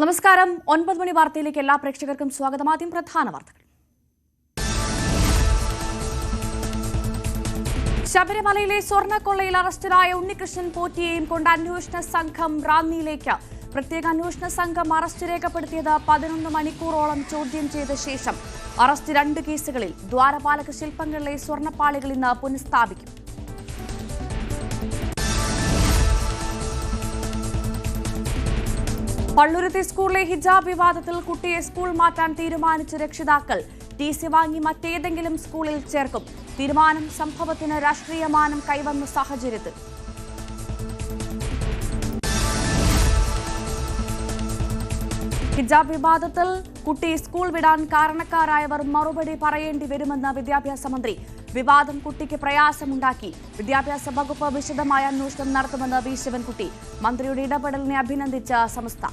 നമസ്കാരം 9 മണി വാർത്തയിലേക്ക് എല്ലാ പ്രേക്ഷകർക്കും സ്വാഗതം. ആദ്യം പ്രധാന വാർത്തകൾ. ശബരിമലയിലെ സ്വർണ്ണക്കൊള്ളയിൽ അറസ്റ്റിലായ ഉണ്ണികൃഷ്ണൻ പോറ്റിയെയും കൊണ്ട് അന്വേഷണ സംഘം റാന്നിയിലേക്ക്. പ്രത്യേക അന്വേഷണ സംഘം അറസ്റ്റ് രേഖപ്പെടുത്തിയത് 11 മണിക്കൂറോളം ചോദ്യം ചെയ്ത ശേഷം. അറസ്റ്റ് 2 കേസുകളിൽ. ദ്വാരപാലക ശില്പങ്ങളിലെ സ്വർണ്ണപ്പാളികൾ ഇന്ന് പുനഃസ്ഥാപിക്കും. പള്ളുരുത്തി സ്കൂളിലെ ഹിജാബ് വിവാദത്തിൽ കുട്ടിയെ സ്കൂൾ മാറ്റാൻ തീരുമാനിച്ച രക്ഷിതാക്കൾ. TC വാങ്ങി മറ്റേതെങ്കിലും സ്കൂളിൽ ചേർക്കും. തീരുമാനം സംഭവത്തിന് രാഷ്ട്രീയ മാനം കൈവന്ന സാഹചര്യത്തിൽ. ഹിജാബ് വിവാദത്തിൽ കുട്ടി സ്കൂൾ വിടാൻ കാരണക്കാരായവർ മറുപടി പറയേണ്ടി വരുമെന്ന് വിദ്യാഭ്യാസ മന്ത്രി. വിവാദം കുട്ടിക്ക് പ്രയാസമുണ്ടാക്കി. വിദ്യാഭ്യാസ വകുപ്പ് വിശദമായ അന്വേഷണം നടത്തുമെന്ന് വി ശിവൻകുട്ടി. മന്ത്രിയുടെ ഇടപെടലിനെ അഭിനന്ദിച്ച സംസ്ഥ.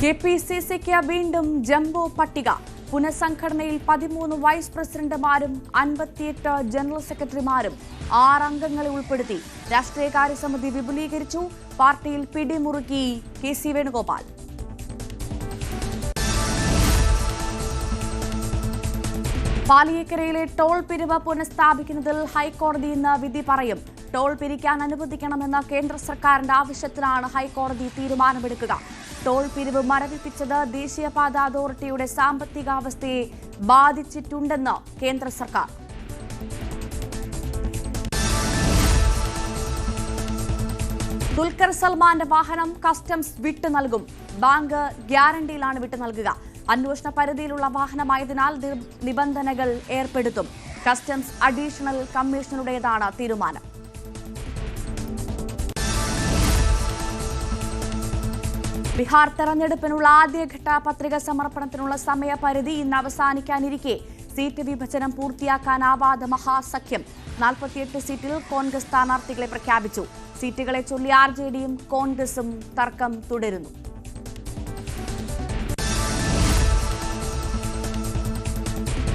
KPCCക്ക് വീണ്ടും ജംബോ പട്ടിക. പുനഃസംഘടനയിൽ 13 വൈസ് പ്രസിഡന്റുമാരും 58 ജനറൽ സെക്രട്ടറിമാരും 6 അംഗങ്ങളെ ഉൾപ്പെടുത്തി. രാഷ്ട്രീയകാര്യ സമിതി വിപുലീകരിച്ചു. പാർട്ടിയിൽ പിടിമുറുക്കി KC വേണുഗോപാൽ. പാലിയേക്കരയിലെ ടോൾ പിരിവ് പുനഃസ്ഥാപിക്കുന്നതിൽ ഹൈക്കോടതി ഇന്ന് വിധി പറയും. ടോൾ പിരിക്കാൻ അനുവദിക്കണമെന്ന കേന്ദ്ര സർക്കാരിന്റെ ആവശ്യത്തിനാണ് ഹൈക്കോടതി തീരുമാനമെടുക്കുക. ടോൾ പിരിവ് മരവിപ്പിച്ചത് ദേശീയപാത അതോറിറ്റിയുടെ സാമ്പത്തികാവസ്ഥയെ ബാധിച്ചിട്ടുണ്ടെന്ന് കേന്ദ്ര സർക്കാർ. ദുൽഖർ സൽമാന്റെ വാഹനം കസ്റ്റംസ് വിട്ടു നൽകും. ബാങ്ക് ഗ്യാരണ്ടിയിലാണ് വിട്ടു നൽകുക. അന്വേഷണ പരിധിയിലുള്ള വാഹനമായതിനാൽ നിബന്ധനകൾ ഏർപ്പെടുത്തും. കസ്റ്റംസ് അഡീഷണൽ കമ്മീഷണറുടേതാണ് തീരുമാനം. ബീഹാർ തെരഞ്ഞെടുപ്പിനുള്ള ആദ്യഘട്ട പത്രിക സമർപ്പണത്തിനുള്ള സമയപരിധി ഇന്ന് അവസാനിക്കാനിരിക്കെ സീറ്റ് വിഭജനം പൂർത്തിയാക്കാനാവാതെ മഹാസഖ്യം. 48 സീറ്റിൽ കോൺഗ്രസ് സ്ഥാനാർത്ഥികളെ പ്രഖ്യാപിച്ചു. സീറ്റുകളെ ചൊല്ലി RJDയും കോൺഗ്രസും തർക്കം തുടരുന്നു.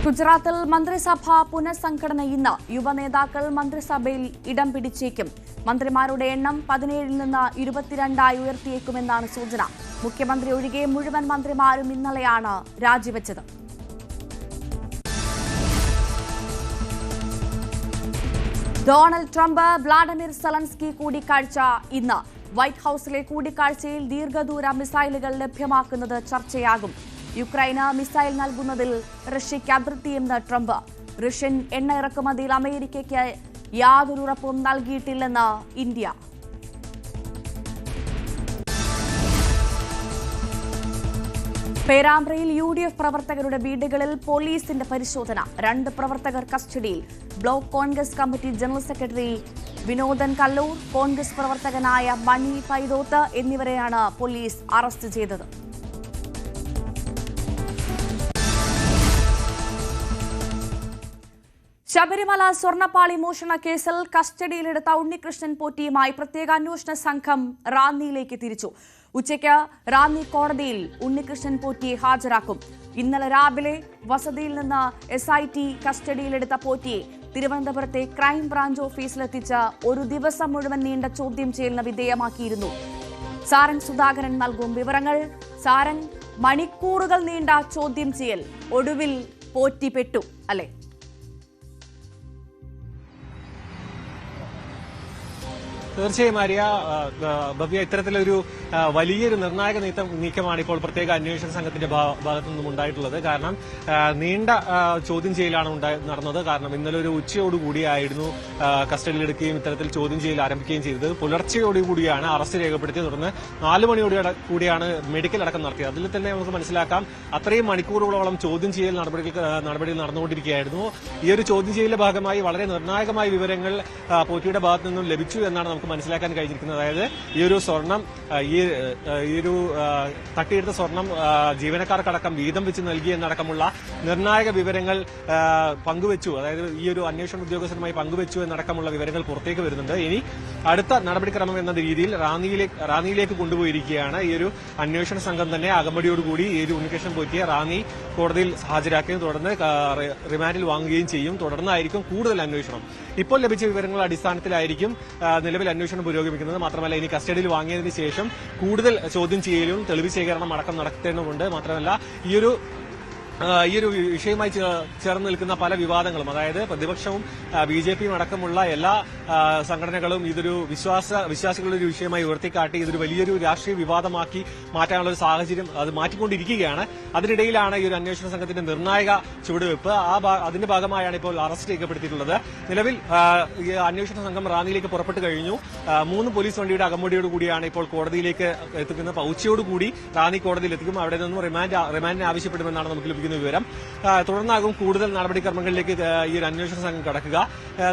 ഗുജറാത്തിൽ മന്ത്രിസഭ പുനഃസംഘടന ഇന്ന്. യുവനേതാക്കൾ മന്ത്രിസഭയിൽ ഇടം പിടിച്ചേക്കും. മന്ത്രിമാരുടെ എണ്ണം 17 നിന്ന് 22 ഉയർത്തിയേക്കുമെന്നാണ് സൂചന. മുഖ്യമന്ത്രി ഒഴികെ മുഴുവൻ മന്ത്രിമാരും ഇന്നലെയാണ് രാജിവെച്ചത്. ഡൊണാൾഡ് ട്രംപ് വ്ളാഡിമിർ സെലൻസ്കി കൂടിക്കാഴ്ച ഇന്ന്. വൈറ്റ് ഹൌസിലെ കൂടിക്കാഴ്ചയിൽ ദീർഘദൂര മിസൈലുകൾ ലഭ്യമാക്കുന്നത് ചർച്ചയാകും. യുക്രൈന് മിസൈൽ നൽകുന്നതിൽ റഷ്യയ്ക്ക് അതൃപ്തിയെന്ന് ട്രംപ്. റഷ്യൻ എണ്ണ ഇറക്കുമതിയിൽ അമേരിക്കയ്ക്ക് യാതൊരു ഉറപ്പും നൽകിയിട്ടില്ലെന്ന് ഇന്ത്യ. പേരാമ്പ്രയിൽ UDF പ്രവർത്തകരുടെ വീടുകളിൽ പോലീസിന്റെ പരിശോധന. 2 പ്രവർത്തകർ കസ്റ്റഡിയിൽ. Block Congress committee general secretary Vinodan Kallur, Congress പ്രവർത്തകനായ മണി പൈതോത്ത് എന്നിവരെയാണ് പോലീസ് അറസ്റ്റ് ചെയ്തത്. ശബരിമല സ്വർണ്ണപ്പാളി മോഷണ കേസിൽ കസ്റ്റഡിയിലെടുത്ത ഉണ്ണികൃഷ്ണൻ പോറ്റിയുമായി പ്രത്യേക അന്വേഷണ സംഘം റാന്നിയിലേക്ക് തിരിച്ചു. ഉച്ചയ്ക്ക് റാന്നി കോടതിയിൽ ഉണ്ണികൃഷ്ണൻ പോറ്റിയെ ഹാജരാക്കും. ഇന്നലെ രാവിലെ വസതിയിൽ നിന്ന് SIT കസ്റ്റഡിയിലെടുത്ത പോറ്റിയെ തിരുവനന്തപുരത്തെ ക്രൈംബ്രാഞ്ച് ഓഫീസിലെത്തിച്ച് ഒരു ദിവസം മുഴുവൻ നീണ്ട ചോദ്യം ചെയ്യലിന് വിധേയമാക്കിയിരുന്നു. സാരംഗ് സുധാകരൻ നൽകും വിവരങ്ങൾ. സാരംഗ്, മണിക്കൂറുകൾ നീണ്ട ചോദ്യം ചെയ്യൽ, ഒടുവിൽ പോറ്റി പെട്ടു അല്ലേ? തീർച്ചയായും ആര്യ, ഭവ്യ, ഇത്തരത്തിലൊരു വലിയൊരു നിർണായക നീക്കമാണ് ഇപ്പോൾ പ്രത്യേക അന്വേഷണ സംഘത്തിന്റെ ഭാഗത്തു നിന്നും ഉണ്ടായിട്ടുള്ളത്. കാരണം നീണ്ട ചോദ്യം ചെയ്യലാണ് നടന്നത്. കാരണം ഇന്നലെ ഒരു ഉച്ചയോടുകൂടിയായിരുന്നു കസ്റ്റഡിയിലെടുക്കുകയും ഇത്തരത്തിൽ ചോദ്യം ചെയ്യൽ ആരംഭിക്കുകയും ചെയ്തത്. പുലർച്ചയോടുകൂടിയാണ് അറസ്റ്റ് രേഖപ്പെടുത്തിയത്. തുടർന്ന് 4 മണിയോടുകൂടിയാണ് മെഡിക്കൽ അടക്കം നടത്തിയത്. അതിൽ തന്നെ നമുക്ക് മനസ്സിലാക്കാം അത്രയും മണിക്കൂറുകളോളം ചോദ്യം ചെയ്യൽ നടപടികൾ നടന്നുകൊണ്ടിരിക്കുകയായിരുന്നു. ഈ ഒരു ചോദ്യം ചെയ്യലിന്റെ ഭാഗമായി വളരെ നിർണായകമായ വിവരങ്ങൾ പോറ്റിയുടെ ഭാഗത്തു നിന്നും ലഭിച്ചു എന്നാണ് നമുക്ക് മനസ്സിലാക്കാൻ കഴിഞ്ഞിരിക്കുന്നത്. അതായത് ഈ ഒരു സ്വർണം, ഈ ഒരു തട്ടിയെടുത്ത സ്വർണം ജീവനക്കാർക്കടക്കം വീതം വെച്ച് നൽകി എന്നടക്കമുള്ള നിർണായക വിവരങ്ങൾ പങ്കുവച്ചു. അതായത് ഈ ഒരു അന്വേഷണ ഉദ്യോഗസ്ഥരുമായി പങ്കുവച്ചു എന്നടക്കമുള്ള വിവരങ്ങൾ പുറത്തേക്ക് വരുന്നുണ്ട്. ഇനി അടുത്ത നടപടിക്രമം എന്ന രീതിയിൽ റാന്നിയിലേക്ക് കൊണ്ടുപോയിരിക്കുകയാണ്. ഈ ഒരു അന്വേഷണ സംഘം തന്നെ അകമ്പടിയോടുകൂടി ഈ ഒരു ഉണ്ണികൃഷ്ണൻ പോറ്റിയെ റാന്നി കോടതിയിൽ ഹാജരാക്കുകയും തുടർന്ന് റിമാൻഡിൽ വാങ്ങുകയും ചെയ്യും. തുടർന്നായിരിക്കും കൂടുതൽ അന്വേഷണം. ഇപ്പോൾ ലഭിച്ച വിവരങ്ങളുടെ അടിസ്ഥാനത്തിലായിരിക്കും നിലവിൽ അന്വേഷണം പുരോഗമിക്കുന്നത്. മാത്രമല്ല ഇനി കസ്റ്റഡിയിൽ വാങ്ങിയതിനു ശേഷം കൂടുതൽ ചോദ്യം ചെയ്യലും തെളിവ് ശേഖരണം അടക്കം നടത്തേണ്ടതുണ്ട്. മാത്രമല്ല ഈ ഒരു വിഷയവുമായി ചേർന്ന് നിൽക്കുന്ന പല വിവാദങ്ങളും, അതായത് പ്രതിപക്ഷവും ബിജെപിയും അടക്കമുള്ള എല്ലാ സംഘടനകളും ഇതൊരു വിശ്വാസികളുടെ ഒരു വിഷയമായി ഉയർത്തിക്കാട്ടി ഇതൊരു വലിയൊരു രാഷ്ട്രീയ വിവാദമാക്കി മാറ്റാനുള്ള ഒരു സാഹചര്യം അത് മാറ്റിക്കൊണ്ടിരിക്കുകയാണ്. അതിനിടയിലാണ് ഈ ഒരു അന്വേഷണ സംഘത്തിന്റെ നിർണായക ചുവടുവെപ്പ്. അതിന്റെ ഭാഗമായാണ് ഇപ്പോൾ അറസ്റ്റ് രേഖപ്പെടുത്തിയിട്ടുള്ളത്. നിലവിൽ ഈ അന്വേഷണ സംഘം റാന്നിയിലേക്ക് പുറപ്പെട്ടു കഴിഞ്ഞു. 3 പോലീസ് വണ്ടിയുടെ അകമ്പടിയോടുകൂടിയാണ് ഇപ്പോൾ കോടതിയിലേക്ക് എത്തിക്കുന്നത്. ഉച്ചയോടുകൂടി റാന്നി കോടതിയിൽ എത്തിക്കും. അവിടെ നിന്നും റിമാൻഡിന് ആവശ്യപ്പെടുമെന്നാണ് നമുക്ക് ലഭിക്കുന്ന വിവരം. തുടർന്നാകും കൂടുതൽ നടപടിക്രമങ്ങളിലേക്ക് ഈ ഒരു അന്വേഷണ സംഘം കടക്കുക.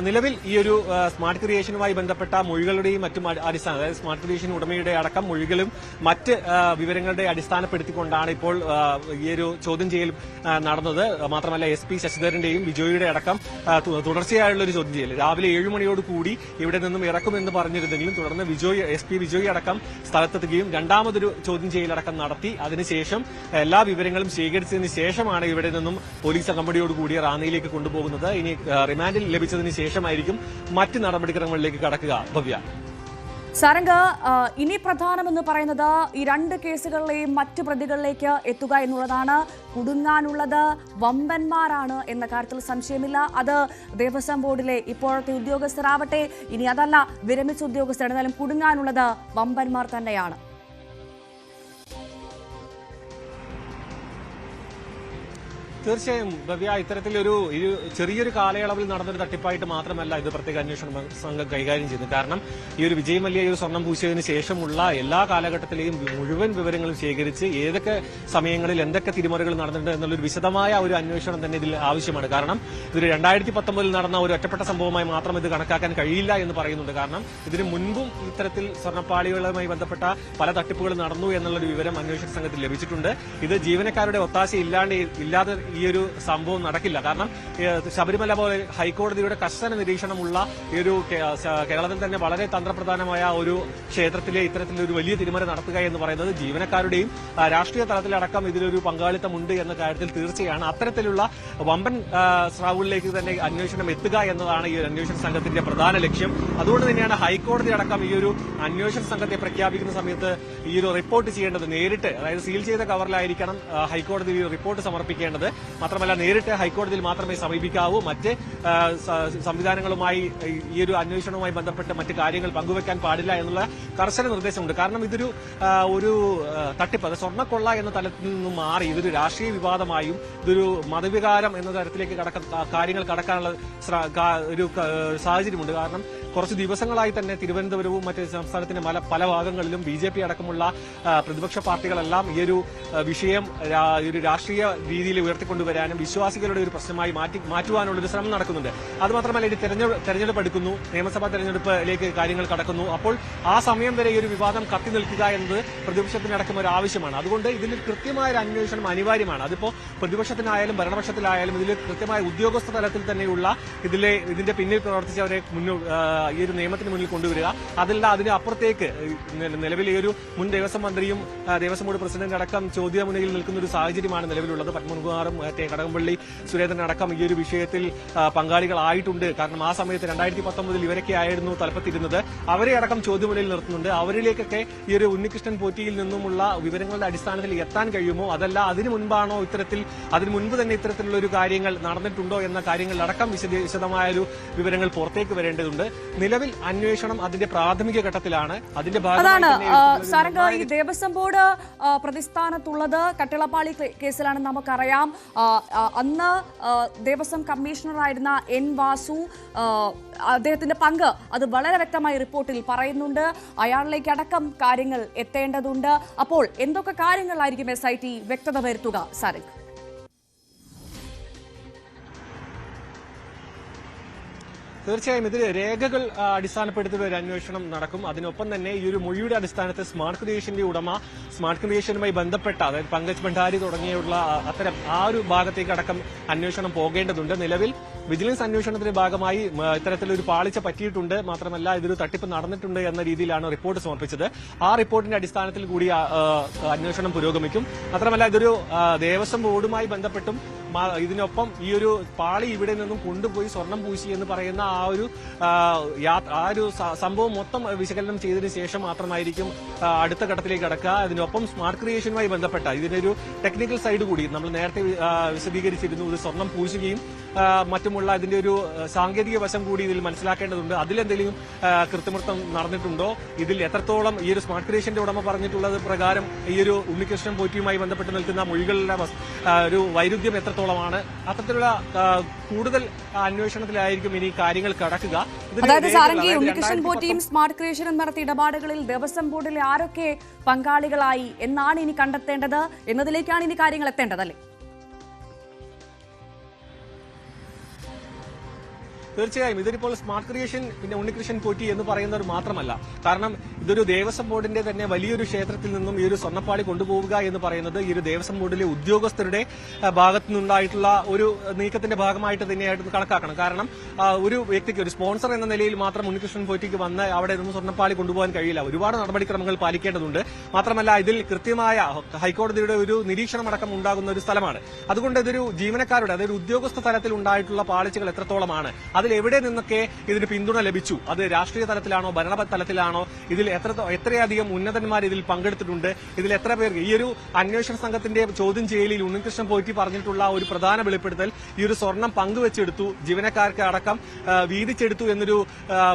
നിലവിൽ ഈ ഒരു സ്മാർട്ട് ക്രിയേഷനുമായി ബന്ധപ്പെട്ട മൊഴികളുടെയും മറ്റും അടിസ്ഥാനം, അതായത് സ്മാർട്ട് ക്രിയേഷൻ ഉടമയുടെ അടക്കം മൊഴികളും മറ്റ് വിവരങ്ങളുടെ അടിസ്ഥാനപ്പെടുത്തിക്കൊണ്ടാണ് ഇപ്പോൾ ഈ ഒരു ചോദ്യം ചെയ്യൽ നടന്നത്. മാത്രമല്ല SP ശശിധരന്റെയും ബിജോയുടെ അടക്കം തുടർച്ചയായുള്ള ഒരു ചോദ്യം ചെയ്യൽ രാവിലെ 7 മണിയോട് കൂടി ഇവിടെ നിന്നും ഇറക്കുമെന്ന് പറഞ്ഞിരുന്നെങ്കിലും തുടർന്ന് SP ബിജോയ് അടക്കം സ്ഥലത്തെത്തുകയും രണ്ടാമതൊരു ചോദ്യം ചെയ്യലടക്കം നടത്തി. അതിനുശേഷം എല്ലാ വിവരങ്ങളും ശേഖരിച്ചതിന് ശേഷമാണ് ഇവിടെ നിന്നും പോലീസ് അകമ്പടിയോടുകൂടി റാന്നിയിലേക്ക് കൊണ്ടുപോകുന്നത്. ഇനി റിമാൻഡിൽ ലഭിച്ചതിന് ശേഷമായിരിക്കും മറ്റ് നടപടിക്രമങ്ങളിലേക്ക് കടക്കുക. ഭവ്യ, സാരംഗ്, ഇനി പ്രധാനമെന്ന് പറയുന്നത് ഈ 2 കേസുകളിലെയും മറ്റ് പ്രതികളിലേക്ക് എത്തുക എന്നുള്ളതാണ്. കുടുങ്ങാനുള്ളത് വമ്പന്മാരാണ് എന്ന കാര്യത്തിൽ സംശയമില്ല. അത് ദേവസ്വം ബോർഡിലെ ഇപ്പോഴത്തെ ഉദ്യോഗസ്ഥരാവട്ടെ, ഇനി അതല്ല വിരമിച്ച ഉദ്യോഗസ്ഥർ, എന്നാലും കുടുങ്ങാനുള്ളത് വമ്പന്മാർ തന്നെയാണ്. തീർച്ചയായും ഭവ്യ, ഇത്തരത്തിലൊരു ചെറിയൊരു കാലയളവിൽ നടന്നൊരു തട്ടിപ്പായിട്ട് മാത്രമല്ല ഇത് പ്രത്യേക അന്വേഷണ സംഘം കൈകാര്യം ചെയ്യുന്നത്. കാരണം ഈ ഒരു വിജയ് മല്യ ഒരു സ്വർണം പൂശിയതിനു ശേഷമുള്ള എല്ലാ കാലഘട്ടത്തിലെയും മുഴുവൻ വിവരങ്ങളും ശേഖരിച്ച് ഏതൊക്കെ സമയങ്ങളിൽ എന്തൊക്കെ തിരിമറികൾ നടന്നിട്ടുണ്ട് എന്നുള്ളൊരു വിശദമായ ഒരു അന്വേഷണം തന്നെ ഇതിൽ ആവശ്യമാണ്. കാരണം ഇതൊരു 2019 നടന്ന ഒരു ഒറ്റപ്പെട്ട സംഭവമായി മാത്രം ഇത് കണക്കാക്കാൻ കഴിയില്ല എന്ന് പറയുന്നുണ്ട്. കാരണം ഇതിനു മുൻപും ഇത്തരത്തിൽ സ്വർണ്ണപ്പാളികളുമായി ബന്ധപ്പെട്ട പല തട്ടിപ്പുകൾ നടന്നു എന്നുള്ളൊരു വിവരം അന്വേഷണ സംഘത്തിൽ ലഭിച്ചിട്ടുണ്ട്. ഇത് ജീവനക്കാരുടെ ഒത്താശ ഇല്ലാതെ ഈ ഒരു സംഭവം നടക്കില്ല. കാരണം ശബരിമല പോലെ ഹൈക്കോടതിയുടെ കർശന നിരീക്ഷണമുള്ള ഈ ഒരു കേരളത്തിൽ തന്നെ വളരെ തന്ത്രപ്രധാനമായ ഒരു ക്ഷേത്രത്തിലെ ഇത്തരത്തിലൊരു വലിയ തിരിമറി നടത്തുക എന്ന് പറയുന്നത് ജീവനക്കാരുടെയും രാഷ്ട്രീയ തലത്തിലടക്കം ഇതിലൊരു പങ്കാളിത്തമുണ്ട് എന്ന കാര്യത്തിൽ തീർച്ചയാണ്. അത്തരത്തിലുള്ള വമ്പൻ സ്രാവുകളിലേക്ക് തന്നെ അന്വേഷണം എത്തുക എന്നതാണ് ഈ അന്വേഷണ സംഘത്തിന്റെ പ്രധാന ലക്ഷ്യം. അതുകൊണ്ട് തന്നെയാണ് ഹൈക്കോടതി അടക്കം ഈ ഒരു അന്വേഷണ സംഘത്തെ പ്രഖ്യാപിക്കുന്ന സമയത്ത് ഈ ഒരു റിപ്പോർട്ട് ചെയ്യേണ്ടത് നേരിട്ട്, അതായത് സീൽ ചെയ്ത കവറിലായിരിക്കണം ഹൈക്കോടതി റിപ്പോർട്ട് സമർപ്പിക്കേണ്ടത്. മാത്രമല്ല നേരിട്ട് ഹൈക്കോടതിയിൽ മാത്രമേ സമീപിക്കാവൂ. മറ്റ് സംവിധാനങ്ങളുമായി ഈ ഒരു അന്വേഷണവുമായി ബന്ധപ്പെട്ട് മറ്റ് കാര്യങ്ങൾ പങ്കുവെക്കാൻ പാടില്ല എന്നുള്ള കർശന നിർദ്ദേശമുണ്ട്. കാരണം ഇതൊരു തട്ടിപ്പ്, അത് സ്വർണ്ണക്കൊള്ള എന്ന തലത്തിൽ നിന്നും മാറി ഇതൊരു രാഷ്ട്രീയ വിവാദമായും ഇതൊരു മതവികാരം എന്ന തരത്തിലേക്ക് കാര്യങ്ങൾ കടക്കാനുള്ള ഒരു സാഹചര്യമുണ്ട്. കാരണം കുറച്ച് ദിവസങ്ങളായി തന്നെ തിരുവനന്തപുരവും മറ്റ് സംസ്ഥാനത്തിന്റെ പല ഭാഗങ്ങളിലും BJP അടക്കമുള്ള പ്രതിപക്ഷ പാർട്ടികളെല്ലാം ഈ ഒരു വിഷയം ഒരു രാഷ്ട്രീയ രീതിയിൽ ഉയർത്തിക്കൊണ്ടുവരാനും വിശ്വാസികളുടെ ഒരു പ്രശ്നമായി മാറ്റുവാനുള്ള ഒരു ശ്രമം നടക്കുന്നുണ്ട്. അതുമാത്രമല്ല ഇനി തെരഞ്ഞെടുപ്പ് എടുക്കുന്നു, നിയമസഭാ തെരഞ്ഞെടുപ്പിലേക്ക് കാര്യങ്ങൾ കടക്കുന്നു. അപ്പോൾ ആ സമയം വരെ ഈ ഒരു വിവാദം കത്തി നിൽക്കുക എന്നത് പ്രതിപക്ഷത്തിനടക്കം ഒരു ആവശ്യമാണ്. അതുകൊണ്ട് ഇതിൽ കൃത്യമായ ഒരു അന്വേഷണം അനിവാര്യമാണ്. അതിപ്പോ പ്രതിപക്ഷത്തിനായാലും ഭരണപക്ഷത്തിലായാലും ഇതിൽ കൃത്യമായ ഉദ്യോഗസ്ഥ തലത്തിൽ തന്നെയുള്ള ഇതിന്റെ പിന്നിൽ പ്രവർത്തിച്ചവരെ ഈ ഒരു നിയമത്തിന് മുന്നിൽ കൊണ്ടുവരിക. അതല്ല അതിന് അപ്പുറത്തേക്ക് നിലവിൽ ഈ ഒരു മുൻ ദേവസ്വം മന്ത്രിയും ദേവസ്വം ബോർഡ് പ്രസിഡന്റ് അടക്കം ചോദ്യമുനയിൽ നിൽക്കുന്ന ഒരു സാഹചര്യമാണ് നിലവിലുള്ളത്. പത്മകുമാറും കടകംപള്ളി സുരേന്ദ്രൻ അടക്കം ഈ ഒരു വിഷയത്തിൽ പങ്കാളികളായിട്ടുണ്ട്. കാരണം ആ സമയത്ത് 2019 ഇവരൊക്കെ ആയിരുന്നു തലപ്പത്തിരുന്നത്. അവരെ അടക്കം ചോദ്യമുനയിൽ നിർത്തുന്നുണ്ട്. അവരിലേക്കൊക്കെ ഈ ഒരു ഉണ്ണികൃഷ്ണൻ പോറ്റിയിൽ നിന്നുമുള്ള വിവരങ്ങളുടെ അടിസ്ഥാനത്തിൽ എത്താൻ കഴിയുമോ, അതല്ല അതിനു മുൻപാണോ അതിനു മുൻപ് തന്നെ ഇത്തരത്തിലുള്ള ഒരു കാര്യങ്ങൾ നടന്നിട്ടുണ്ടോ എന്ന കാര്യങ്ങളിലടക്കം വിശദമായ ഒരു വിവരങ്ങൾ പുറത്തേക്ക് വരേണ്ടതുണ്ട്. നിലവിൽ അന്വേഷണം അതിന്റെ പ്രാഥമിക ഘട്ടത്തിലാണ്. അതിന്റെ സാരംഗ്, ഈ ദേവസ്വം ബോർഡ് പ്രതിസ്ഥാനത്തുള്ളത് കട്ടിളപ്പാളി കേസിലാണ് നമുക്കറിയാം. അന്ന് ദേവസ്വം കമ്മീഷണറായിരുന്ന N. വാസു, അദ്ദേഹത്തിന്റെ പങ്ക് അത് വളരെ വ്യക്തമായി റിപ്പോർട്ടിൽ പറയുന്നുണ്ട്. അയാളിലേക്ക് അടക്കം കാര്യങ്ങൾ എത്തേണ്ടതുണ്ട്. അപ്പോൾ എന്തൊക്കെ കാര്യങ്ങളായിരിക്കും SIT വ്യക്തത വരുത്തുക സാരംഗ്? തീർച്ചയായും ഇതിൽ രേഖകൾ അടിസ്ഥാനപ്പെടുത്തിയുള്ള ഒരു അന്വേഷണം നടക്കും. അതിനൊപ്പം തന്നെ ഈ ഒരു മൊഴിയുടെ അടിസ്ഥാനത്തിൽ സ്മാർട്ട് ക്രിയേഷന്റെ ഉടമ സ്മാർട്ട് ക്രിയേഷനുമായി ബന്ധപ്പെട്ട അതായത് പങ്കജ് ഭണ്ഡാരി തുടങ്ങിയുള്ള അത്തരം ആ ഒരു ഭാഗത്തേക്ക് അടക്കം അന്വേഷണം പോകേണ്ടതുണ്ട്. നിലവിൽ വിജിലൻസ് അന്വേഷണത്തിന്റെ ഭാഗമായി ഇത്തരത്തിലൊരു പാളിച്ച പറ്റിയിട്ടുണ്ട്, മാത്രമല്ല ഇതൊരു തട്ടിപ്പ് നടന്നിട്ടുണ്ട് എന്ന രീതിയിലാണ് റിപ്പോർട്ട് സമർപ്പിച്ചത്. ആ റിപ്പോർട്ടിന്റെ അടിസ്ഥാനത്തിൽ കൂടി അന്വേഷണം പുരോഗമിക്കും. മാത്രമല്ല ഇതൊരു ദേവസ്വം ബോർഡുമായി ബന്ധപ്പെട്ടും ഇതിനൊപ്പം ഈ ഒരു പാളി ഇവിടെ നിന്നും കൊണ്ടുപോയി സ്വർണം പൂശി എന്ന് പറയുന്ന ആ ഒരു സംഭവം മൊത്തം വിശകലനം ചെയ്തതിനു ശേഷം മാത്രമായിരിക്കും അടുത്ത ഘട്ടത്തിലേക്ക് കടക്കുക. അതിനൊപ്പം സ്മാർട്ട് ക്രിയേഷനുമായി ബന്ധപ്പെട്ട ഇതിനൊരു ടെക്നിക്കൽ സൈഡ് കൂടി നമ്മൾ നേരത്തെ വിശദീകരിച്ചിരുന്നു. ഇത് സ്വർണം പൂശുകയും മറ്റുമുള്ള ഇതിന്റെ ഒരു സാങ്കേതിക വശം കൂടി ഇതിൽ മനസ്സിലാക്കേണ്ടതുണ്ട്. അതിലെന്തെങ്കിലും കൃത്രിമത്വം നടന്നിട്ടുണ്ടോ, ഇതിൽ എത്രത്തോളം ഈ ഒരു സ്മാർട്ട് ക്രിയേഷന്റെ ഉടമ പറഞ്ഞിട്ടുള്ളത് പ്രകാരം ഈ ഒരു ഉണ്ണികൃഷ്ണൻ പോറ്റിയുമായി ബന്ധപ്പെട്ട് നിൽക്കുന്ന മൊഴികളുടെ ഒരു വൈരുദ്ധ്യം എത്രത്തോളമാണ്, അത്തരത്തിലുള്ള കൂടുതൽ അന്വേഷണത്തിലായിരിക്കും ഇനി കാര്യങ്ങൾ കടക്കുക. അതായത് സാരംഗി, ഉണ്ണികൃഷ്ണൻ പോറ്റിയും സ്മാർട്ട് ക്രിയേഷനും നടത്തിയ ഇടപാടുകളിൽ ദേവസ്വം ബോർഡിലെ ആരൊക്കെ പങ്കാളികളായി എന്നാണ് ഇനി കണ്ടെത്തേണ്ടത് എന്നതിലേക്കാണ് ഇനി കാര്യങ്ങൾ എത്തേണ്ടത്, അല്ലേ? തീർച്ചയായും ഇതിനിപ്പോൾ സ്മാർട്ട് ക്രിയേഷൻ പിന്നെ ഉണ്ണികൃഷ്ണൻ പോറ്റി എന്ന് പറയുന്നവർ മാത്രമല്ല. കാരണം ഇതൊരു ദേവസ്വം ബോർഡിന്റെ തന്നെ വലിയൊരു ക്ഷേത്രത്തിൽ നിന്നും ഈ ഒരു സ്വർണ്ണപ്പാളി കൊണ്ടുപോവുക എന്ന് പറയുന്നത് ഈ ഒരു ദേവസ്വം ബോർഡിലെ ഉദ്യോഗസ്ഥരുടെ ഭാഗത്തു നിന്നുണ്ടായിട്ടുള്ള ഒരു നീക്കത്തിന്റെ ഭാഗമായിട്ട് തന്നെയായിട്ട് കണക്കാക്കണം. കാരണം ഒരു വ്യക്തിക്ക് ഒരു സ്പോൺസർ എന്ന നിലയിൽ മാത്രം ഉണ്ണികൃഷ്ണൻ പോറ്റിക്ക് വന്ന് അവിടെ നിന്ന് സ്വർണ്ണപ്പാളി കൊണ്ടുപോകാൻ കഴിയില്ല. ഒരുപാട് നടപടിക്രമങ്ങൾ പാലിക്കേണ്ടതുണ്ട്. മാത്രമല്ല ഇതിൽ കൃത്യമായ ഹൈക്കോടതിയുടെ ഒരു നിരീക്ഷണമടക്കം ഉണ്ടാകുന്ന ഒരു സ്ഥലമാണ്. അതുകൊണ്ട് ഇതൊരു ജീവനക്കാരുടെ അതായത് ഉദ്യോഗസ്ഥ തലത്തിൽ ഉണ്ടായിട്ടുള്ള പാളിച്ചകൾ എത്രത്തോളമാണ്, അതിൽ എവിടെ നിന്നൊക്കെ ഇതിന് പിന്തുണ ലഭിച്ചു, അത് രാഷ്ട്രീയ തലത്തിലാണോ ഭരണ തലത്തിലാണോ, ഇതിൽ എത്രയധികം ഉന്നതന്മാർ ഇതിൽ പങ്കെടുത്തിട്ടുണ്ട്, ഇതിൽ എത്ര പേർ ഈ ഒരു അന്വേഷണ സംഘത്തിന്റെ ചോദ്യം ചെയ്യലിൽ ഉണ്ണികൃഷ്ണൻ പോറ്റി പറഞ്ഞിട്ടുള്ള ഒരു പ്രധാന വെളിപ്പെടുത്തൽ ഈ ഒരു സ്വർണം പങ്കുവെച്ചെടുത്തു, ജീവനക്കാർക്ക് അടക്കം വീതിച്ചെടുത്തു എന്നൊരു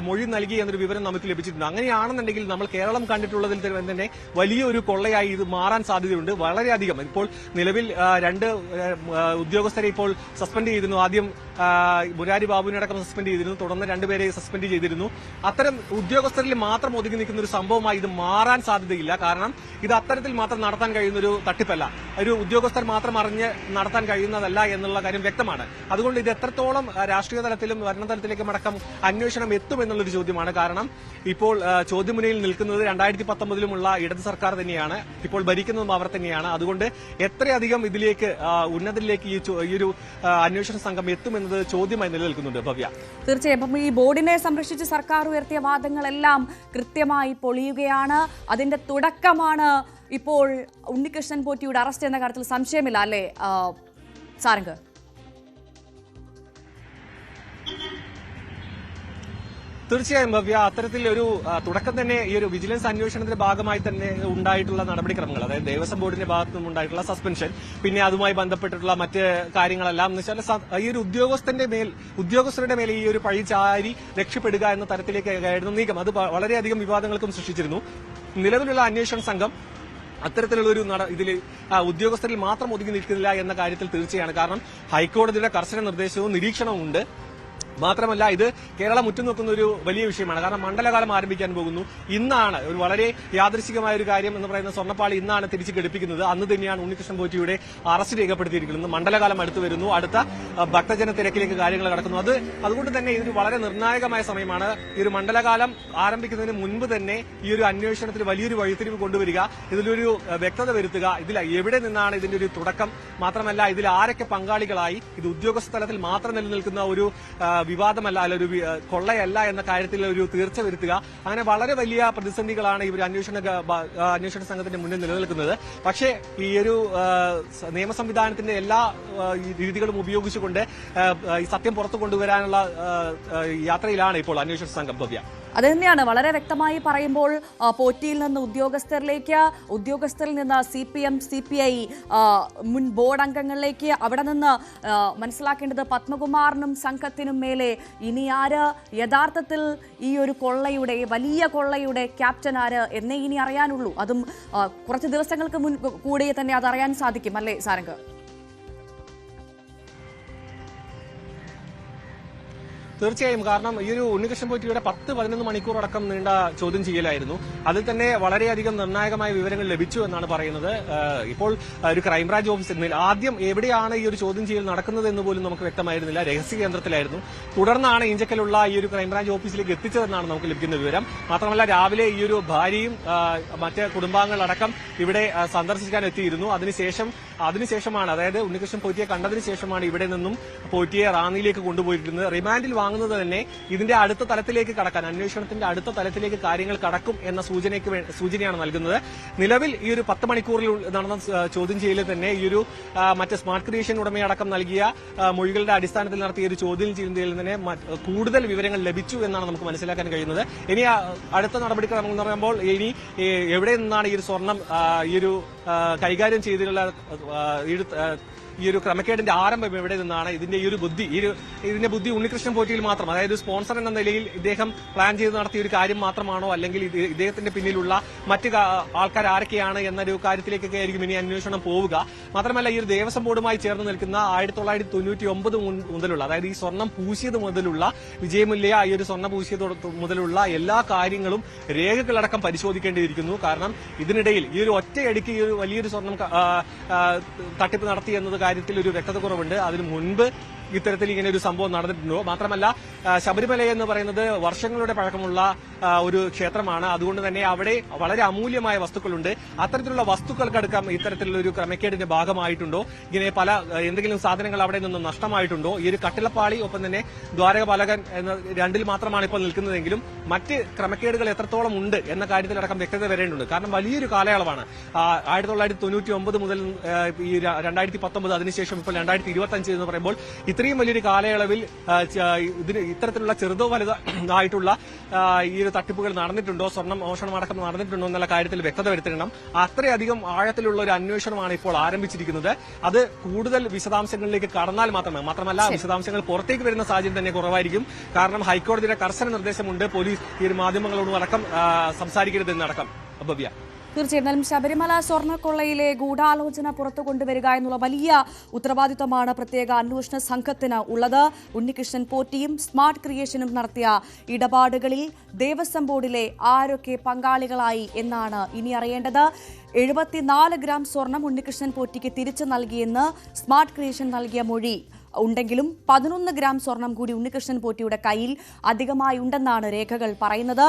മൊഴി നൽകി എന്നൊരു വിവരം നമുക്ക് ലഭിച്ചിട്ടുണ്ട്. അങ്ങനെയാണെന്നുണ്ടെങ്കിൽ നമ്മൾ കേരളം കണ്ടിട്ടുള്ളതിൽ തന്നെ വലിയൊരു കൊള്ളയായി ഇത് മാറാൻ സാധ്യതയുണ്ട്. വളരെയധികം ഇപ്പോൾ നിലവിൽ 2 ഉദ്യോഗസ്ഥരെ ഇപ്പോൾ സസ്പെൻഡ് ചെയ്തിരുന്നു. ആദ്യം മുരാരി ബാബുവിനടക്കം സസ്പെൻഡ് ചെയ്തിരുന്നു, തുടർന്ന് 2 പേരെ സസ്പെൻഡ് ചെയ്തിരുന്നു. അത്തരം ഉദ്യോഗസ്ഥരിൽ മാത്രം ഒതുങ്ങി നിൽക്കുന്ന ഒരു സംഭവമായി ഇത് മാറാൻ സാധ്യതയില്ല. കാരണം ഇത് അത്തരത്തിൽ മാത്രം നടത്താൻ കഴിയുന്ന ഒരു തട്ടിപ്പല്ല, ഒരു ഉദ്യോഗസ്ഥർ മാത്രം അറിഞ്ഞ് നടത്താൻ കഴിയുന്നതല്ല എന്നുള്ള കാര്യം വ്യക്തമാണ്. അതുകൊണ്ട് ഇത് എത്രത്തോളം രാഷ്ട്രീയ തലത്തിലും ഭരണതലത്തിലേക്കും അടക്കം അന്വേഷണം എത്തുമെന്നുള്ളൊരു ചോദ്യമാണ്. കാരണം ഇപ്പോൾ ചോദ്യമുനയിൽ നിൽക്കുന്നത് 2019-ലുമുള്ള ഇടത് സർക്കാർ തന്നെയാണ്, ഇപ്പോൾ ഭരിക്കുന്നതും അവർ തന്നെയാണ്. അതുകൊണ്ട് എത്രയധികം ഇതിലേക്ക് ഉന്നതരിലേക്ക് ഈ ഒരു അന്വേഷണ സംഘം എത്തുമെന്നത് ചോദ്യമായി നിലനിൽക്കുന്നുണ്ട്. ഭവ്യ, തീർച്ചയായും അപ്പം ഈ ബോർഡിനെ സംരക്ഷിച്ച് സർക്കാർ ഉയർത്തിയ വാദങ്ങളെല്ലാം കൃത്യമായി പൊളിയുകയാണ്. അതിന്റെ തുടക്കമാണ് ഇപ്പോൾ ഉണ്ണികൃഷ്ണൻ പോറ്റിയുടെ അറസ്റ്റ് എന്ന കാര്യത്തിൽ സംശയമില്ല, അല്ലേ സാരംഗ്? തീർച്ചയായും ഭവ്യ, അത്തരത്തിൽ ഒരു തുടക്കം തന്നെ ഈ ഒരു വിജിലൻസ് അന്വേഷണത്തിന്റെ ഭാഗമായി തന്നെ ഉണ്ടായിട്ടുള്ള നടപടിക്രമങ്ങൾ, അതായത് ദേവസ്വം ബോർഡിന്റെ ഭാഗത്തു നിന്നും ഉണ്ടായിട്ടുള്ള സസ്പെൻഷൻ, പിന്നെ അതുമായി ബന്ധപ്പെട്ടിട്ടുള്ള മറ്റ് കാര്യങ്ങളെല്ലാം എന്ന് വെച്ചാൽ ഈ ഒരു ഉദ്യോഗസ്ഥരുടെ മേലെ ഈ ഒരു പഴി ചാരി രക്ഷപ്പെടുക എന്ന തരത്തിലേക്കായിരുന്നു നീക്കം. അത് വളരെയധികം വിവാദങ്ങൾക്കും സൃഷ്ടിച്ചിരുന്നു. നിലവിലുള്ള അന്വേഷണ സംഘം അത്തരത്തിലുള്ള ഒരു ഇതിൽ ഉദ്യോഗസ്ഥരിൽ മാത്രം ഒതുങ്ങി നിൽക്കുന്നില്ല എന്ന കാര്യത്തിൽ തീർച്ചയാണ്. കാരണം ഹൈക്കോടതിയുടെ കർശന നിർദ്ദേശവും നിരീക്ഷണവും ഉണ്ട്. മാത്രമല്ല ഇത് കേരളം ഉറ്റുനോക്കുന്ന ഒരു വലിയ വിഷയമാണ്. കാരണം മണ്ഡലകാലം ആരംഭിക്കാൻ പോകുന്നു. ഇന്നാണ് ഒരു വളരെ യാദൃശികമായ ഒരു കാര്യം എന്ന് പറയുന്ന സ്വർണ്ണപ്പാളി ഇന്നാണ് തിരിച്ചു ഘടിപ്പിക്കുന്നത്. അന്ന് തന്നെയാണ് ഉണ്ണികൃഷ്ണൻ പോറ്റിയുടെ അറസ്റ്റ് രേഖപ്പെടുത്തിയിരിക്കുന്നത്. മണ്ഡലകാലം അടുത്ത് വരുന്നു, അടുത്ത ഭക്തജന തിരക്കിലേക്ക് കാര്യങ്ങൾ കടക്കുന്നു. അതുകൊണ്ട് തന്നെ ഇതൊരു വളരെ നിർണായകമായ സമയമാണ്. ഈ ഒരു മണ്ഡലകാലം ആരംഭിക്കുന്നതിന് മുൻപ് തന്നെ ഈ ഒരു അന്വേഷണത്തിൽ വലിയൊരു വഴിത്തിരിവ് കൊണ്ടുവരിക, ഇതിലൊരു വ്യക്തത വരുത്തുക, ഇതിൽ എവിടെ നിന്നാണ് ഇതിന്റെ ഒരു തുടക്കം, മാത്രമല്ല ഇതിൽ ആരൊക്കെ പങ്കാളികളായി, ഇത് ഉദ്യോഗസ്ഥ തലത്തിൽ മാത്രം നിലനിൽക്കുന്ന ഒരു വിവാദമല്ല, അല്ല ഒരു കൊള്ളയല്ല എന്ന കാര്യത്തിൽ ഒരു തീർച്ച വരുത്തുക. അങ്ങനെ വളരെ വലിയ പ്രതിസന്ധികളാണ് ഇവർ അന്വേഷണ സംഘത്തിന്റെ മുന്നിൽ നിലനിൽക്കുന്നത്. പക്ഷേ ഈ ഒരു നിയമ സംവിധാനത്തിന്റെ എല്ലാ രീതികളും ഉപയോഗിച്ചുകൊണ്ട് ഈ സത്യം പുറത്തു കൊണ്ടുവരാനുള്ള യാത്രയിലാണ് ഇപ്പോൾ അന്വേഷണ സംഘം. ഭവ്യ, അത് തന്നെയാണ് വളരെ വ്യക്തമായി പറയുമ്പോൾ പോറ്റിയിൽ നിന്ന് ഉദ്യോഗസ്ഥരിലേക്ക്, ഉദ്യോഗസ്ഥരിൽ നിന്ന് CPM CPI മുൻ ബോർഡ് അംഗങ്ങളിലേക്ക്, അവിടെ നിന്ന് മനസ്സിലാക്കേണ്ടത് പത്മകുമാറിനും സംഘത്തിനും മേലെ ഇനി ആര് യഥാർത്ഥത്തിൽ ഈ ഒരു കൊള്ളയുടെ വലിയ കൊള്ളയുടെ ക്യാപ്റ്റൻ ആര് എന്നേ ഇനി അറിയാനുള്ളൂ. അതും കുറച്ച് ദിവസങ്ങൾക്ക് മുൻ കൂടെ തന്നെ അതറിയാൻ സാധിക്കും, അല്ലേ സാരംഗ്? തീർച്ചയായും. കാരണം ഈ ഒരു ഉണ്ണികൃഷ്ണൻ പോറ്റിയുടെ 10-11 മണിക്കൂർ അടക്കം നീണ്ട ചോദ്യം ചെയ്യലായിരുന്നു. അതിൽ തന്നെ വളരെയധികം നിർണായകമായ വിവരങ്ങൾ ലഭിച്ചു എന്നാണ് പറയുന്നത്. ഇപ്പോൾ ഒരു ക്രൈംബ്രാഞ്ച് ഓഫീസിൽ ആദ്യം എവിടെയാണ് ഈ ഒരു ചോദ്യം ചെയ്യൽ നടക്കുന്നത് എന്ന് പോലും നമുക്ക് വ്യക്തമായിരുന്നില്ല. രഹസ്യ കേന്ദ്രത്തിലായിരുന്നു. തുടർന്നാണ് ഇഞ്ചക്കലുള്ള ഈ ഒരു ക്രൈംബ്രാഞ്ച് ഓഫീസിലേക്ക് എത്തിച്ചതെന്നാണ് നമുക്ക് ലഭിക്കുന്ന വിവരം. മാത്രമല്ല രാവിലെ ഈ ഒരു ഭാര്യയും മറ്റ് കുടുംബാംഗങ്ങളടക്കം ഇവിടെ സന്ദർശിക്കാൻ എത്തിയിരുന്നു. അതിനുശേഷമാണ്, അതായത് ഉണ്ണികൃഷ്ണൻ പോറ്റിയെ കണ്ടതിന് ശേഷമാണ് ഇവിടെ നിന്നും പോറ്റിയെ റാന്നിയിലേക്ക് കൊണ്ടുപോയിരിക്കുന്നത്. റിമാൻഡിൽ വാങ്ങുന്നത് തന്നെ ഇതിന്റെ അടുത്ത തലത്തിലേക്ക് കടക്കാൻ, അന്വേഷണത്തിന്റെ അടുത്ത തലത്തിലേക്ക് കാര്യങ്ങൾ കടക്കും എന്ന സൂചനയാണ് നൽകുന്നത്. നിലവിൽ ഈ ഒരു 10 മണിക്കൂറിൽ നടന്ന ചോദ്യം ചെയ്യലിൽ തന്നെ ഈ ഒരു മറ്റ് സ്മാർട്ട് ക്രിയേഷൻ ഉടമയടക്കം നൽകിയ മൊഴികളുടെ അടിസ്ഥാനത്തിൽ നടത്തിയ ഒരു ചോദ്യം ചെയ്യലിൽ തന്നെ കൂടുതൽ വിവരങ്ങൾ ലഭിച്ചു എന്നാണ് നമുക്ക് മനസ്സിലാക്കാൻ കഴിയുന്നത്. ഇനി അടുത്ത നടപടിക്രമം എന്ന് പറയുമ്പോൾ ഇനി എവിടെ നിന്നാണ് ഈ ഒരു സ്വർണം ഈ ഒരു കൈകാര്യം ചെയ്തിട്ടുള്ള ഈ ഒരു ക്രമക്കേടിന്റെ ആരംഭം എവിടെ നിന്നാണ്, ഇതിന്റെ ഈ ഒരു ഇതിന്റെ ബുദ്ധി ഉണ്ണികൃഷ്ണൻ പോറ്റിയിൽ മാത്രം, അതായത് സ്പോൺസർ എന്ന നിലയിൽ ഇദ്ദേഹം പ്ലാൻ ചെയ്ത് നടത്തിയ ഒരു കാര്യം മാത്രമാണോ, അല്ലെങ്കിൽ ഇദ്ദേഹത്തിന്റെ പിന്നിലുള്ള മറ്റ് ആൾക്കാർ ആരൊക്കെയാണ് എന്നൊരു കാര്യത്തിലേക്കൊക്കെ ആയിരിക്കും ഇനി അന്വേഷണം പോവുക. മാത്രമല്ല ഈ ഒരു ദേവസ്വം ബോർഡുമായി ചേർന്ന് നിൽക്കുന്ന 1999 മുതലുള്ള, അതായത് ഈ സ്വർണം പൂശിയത് മുതലുള്ള വിജയമുല്യ ഈ ഒരു സ്വർണ്ണം പൂശിയത് മുതലുള്ള എല്ലാ കാര്യങ്ങളും രേഖകളടക്കം പരിശോധിക്കേണ്ടിയിരിക്കുന്നു. കാരണം ഇതിനിടയിൽ ഈ ഒരു ഒറ്റയടിക്ക് ഈ ഒരു വലിയൊരു സ്വർണം തട്ടിപ്പ് നടത്തി എന്നത് കാര്യത്തിൽ ഒരു വ്യക്തത കുറവുണ്ട്. അതിനു മുൻപ് ഇത്തരത്തിൽ ഇങ്ങനെ ഒരു സംഭവം നടന്നിട്ടുണ്ടോ? മാത്രമല്ല ശബരിമല എന്ന് പറയുന്നത് വർഷങ്ങളുടെ പഴക്കമുള്ള ഒരു ക്ഷേത്രമാണ്. അതുകൊണ്ട് തന്നെ അവിടെ വളരെ അമൂല്യമായ വസ്തുക്കളുണ്ട്. അത്തരത്തിലുള്ള വസ്തുക്കൾക്കടക്കം ഇത്തരത്തിലുള്ള ഒരു ക്രമക്കേടിന്റെ ഭാഗമായിട്ടുണ്ടോ? ഇങ്ങനെ എന്തെങ്കിലും സാധനങ്ങൾ അവിടെ നിന്ന് നഷ്ടമായിട്ടുണ്ടോ? ഈ ഒരു കട്ടിളപ്പാളി ഒപ്പം തന്നെ ദ്വാരകപാലകൻ എന്ന രണ്ടിൽ മാത്രമാണ് ഇപ്പോൾ നിൽക്കുന്നതെങ്കിലും മറ്റ് ക്രമക്കേടുകൾ എത്രത്തോളം ഉണ്ട് എന്ന കാര്യത്തിലടക്കം വ്യക്തത വരേണ്ടതുണ്ട്. കാരണം വലിയൊരു കാലയളവാണ്. 1999 മുതൽ ഈ 2019, അതിനുശേഷം ഇപ്പോൾ 2025 എന്ന് പറയുമ്പോൾ ഇത്രയും വലിയൊരു കാലയളവിൽ ഇത്തരത്തിലുള്ള ചെറുതോ വലുതായിട്ടുള്ള ഈ ഒരു തട്ടിപ്പുകൾ നടന്നിട്ടുണ്ടോ, സ്വർണം മോഷണമടക്കം നടന്നിട്ടുണ്ടോ എന്നുള്ള കാര്യത്തിൽ വ്യക്തത വരുത്തണം. അത്രയധികം ആഴത്തിലുള്ള ഒരു അന്വേഷണമാണ് ഇപ്പോൾ ആരംഭിച്ചിരിക്കുന്നത്. അത് കൂടുതൽ വിശദാംശങ്ങളിലേക്ക് കടന്നാൽ മാത്രമല്ല വിശദാംശങ്ങൾ പുറത്തേക്ക് വരുന്ന സാഹചര്യം തന്നെ കുറവായിരിക്കും. കാരണം ഹൈക്കോടതിയുടെ കർശന നിർദ്ദേശമുണ്ട് പോലീസ് ഈ ഒരു മാധ്യമങ്ങളോടും അടക്കം സംസാരിക്കരുതെന്നടക്കം. ഭവ്യ, തീർച്ചയായും ശബരിമല സ്വർണ്ണക്കൊള്ളയിലെ ഗൂഢാലോചന പുറത്തു കൊണ്ടുവരിക എന്നുള്ള വലിയ ഉത്തരവാദിത്തമാണ് പ്രത്യേക അന്വേഷണ സംഘത്തിന് ഉള്ളത്. ഉണ്ണികൃഷ്ണൻ പോറ്റിയും സ്മാർട്ട് ക്രിയേഷനും നടത്തിയ ഇടപാടുകളിൽ ദേവസ്വം ബോർഡിലെ ആരൊക്കെ പങ്കാളികളായി എന്നാണ് ഇനി അറിയേണ്ടത്. 74 ഗ്രാം സ്വർണം ഉണ്ണികൃഷ്ണൻ പോറ്റിക്ക് തിരിച്ചു നൽകിയെന്ന് സ്മാർട്ട് ക്രിയേഷൻ നൽകിയ മൊഴി ഉണ്ടെങ്കിലും 11 ഗ്രാം സ്വർണം കൂടി ഉണ്ണികൃഷ്ണൻ പോറ്റിയുടെ കയ്യിൽ അധികമായി ഉണ്ടെന്നാണ് രേഖകൾ പറയുന്നത്.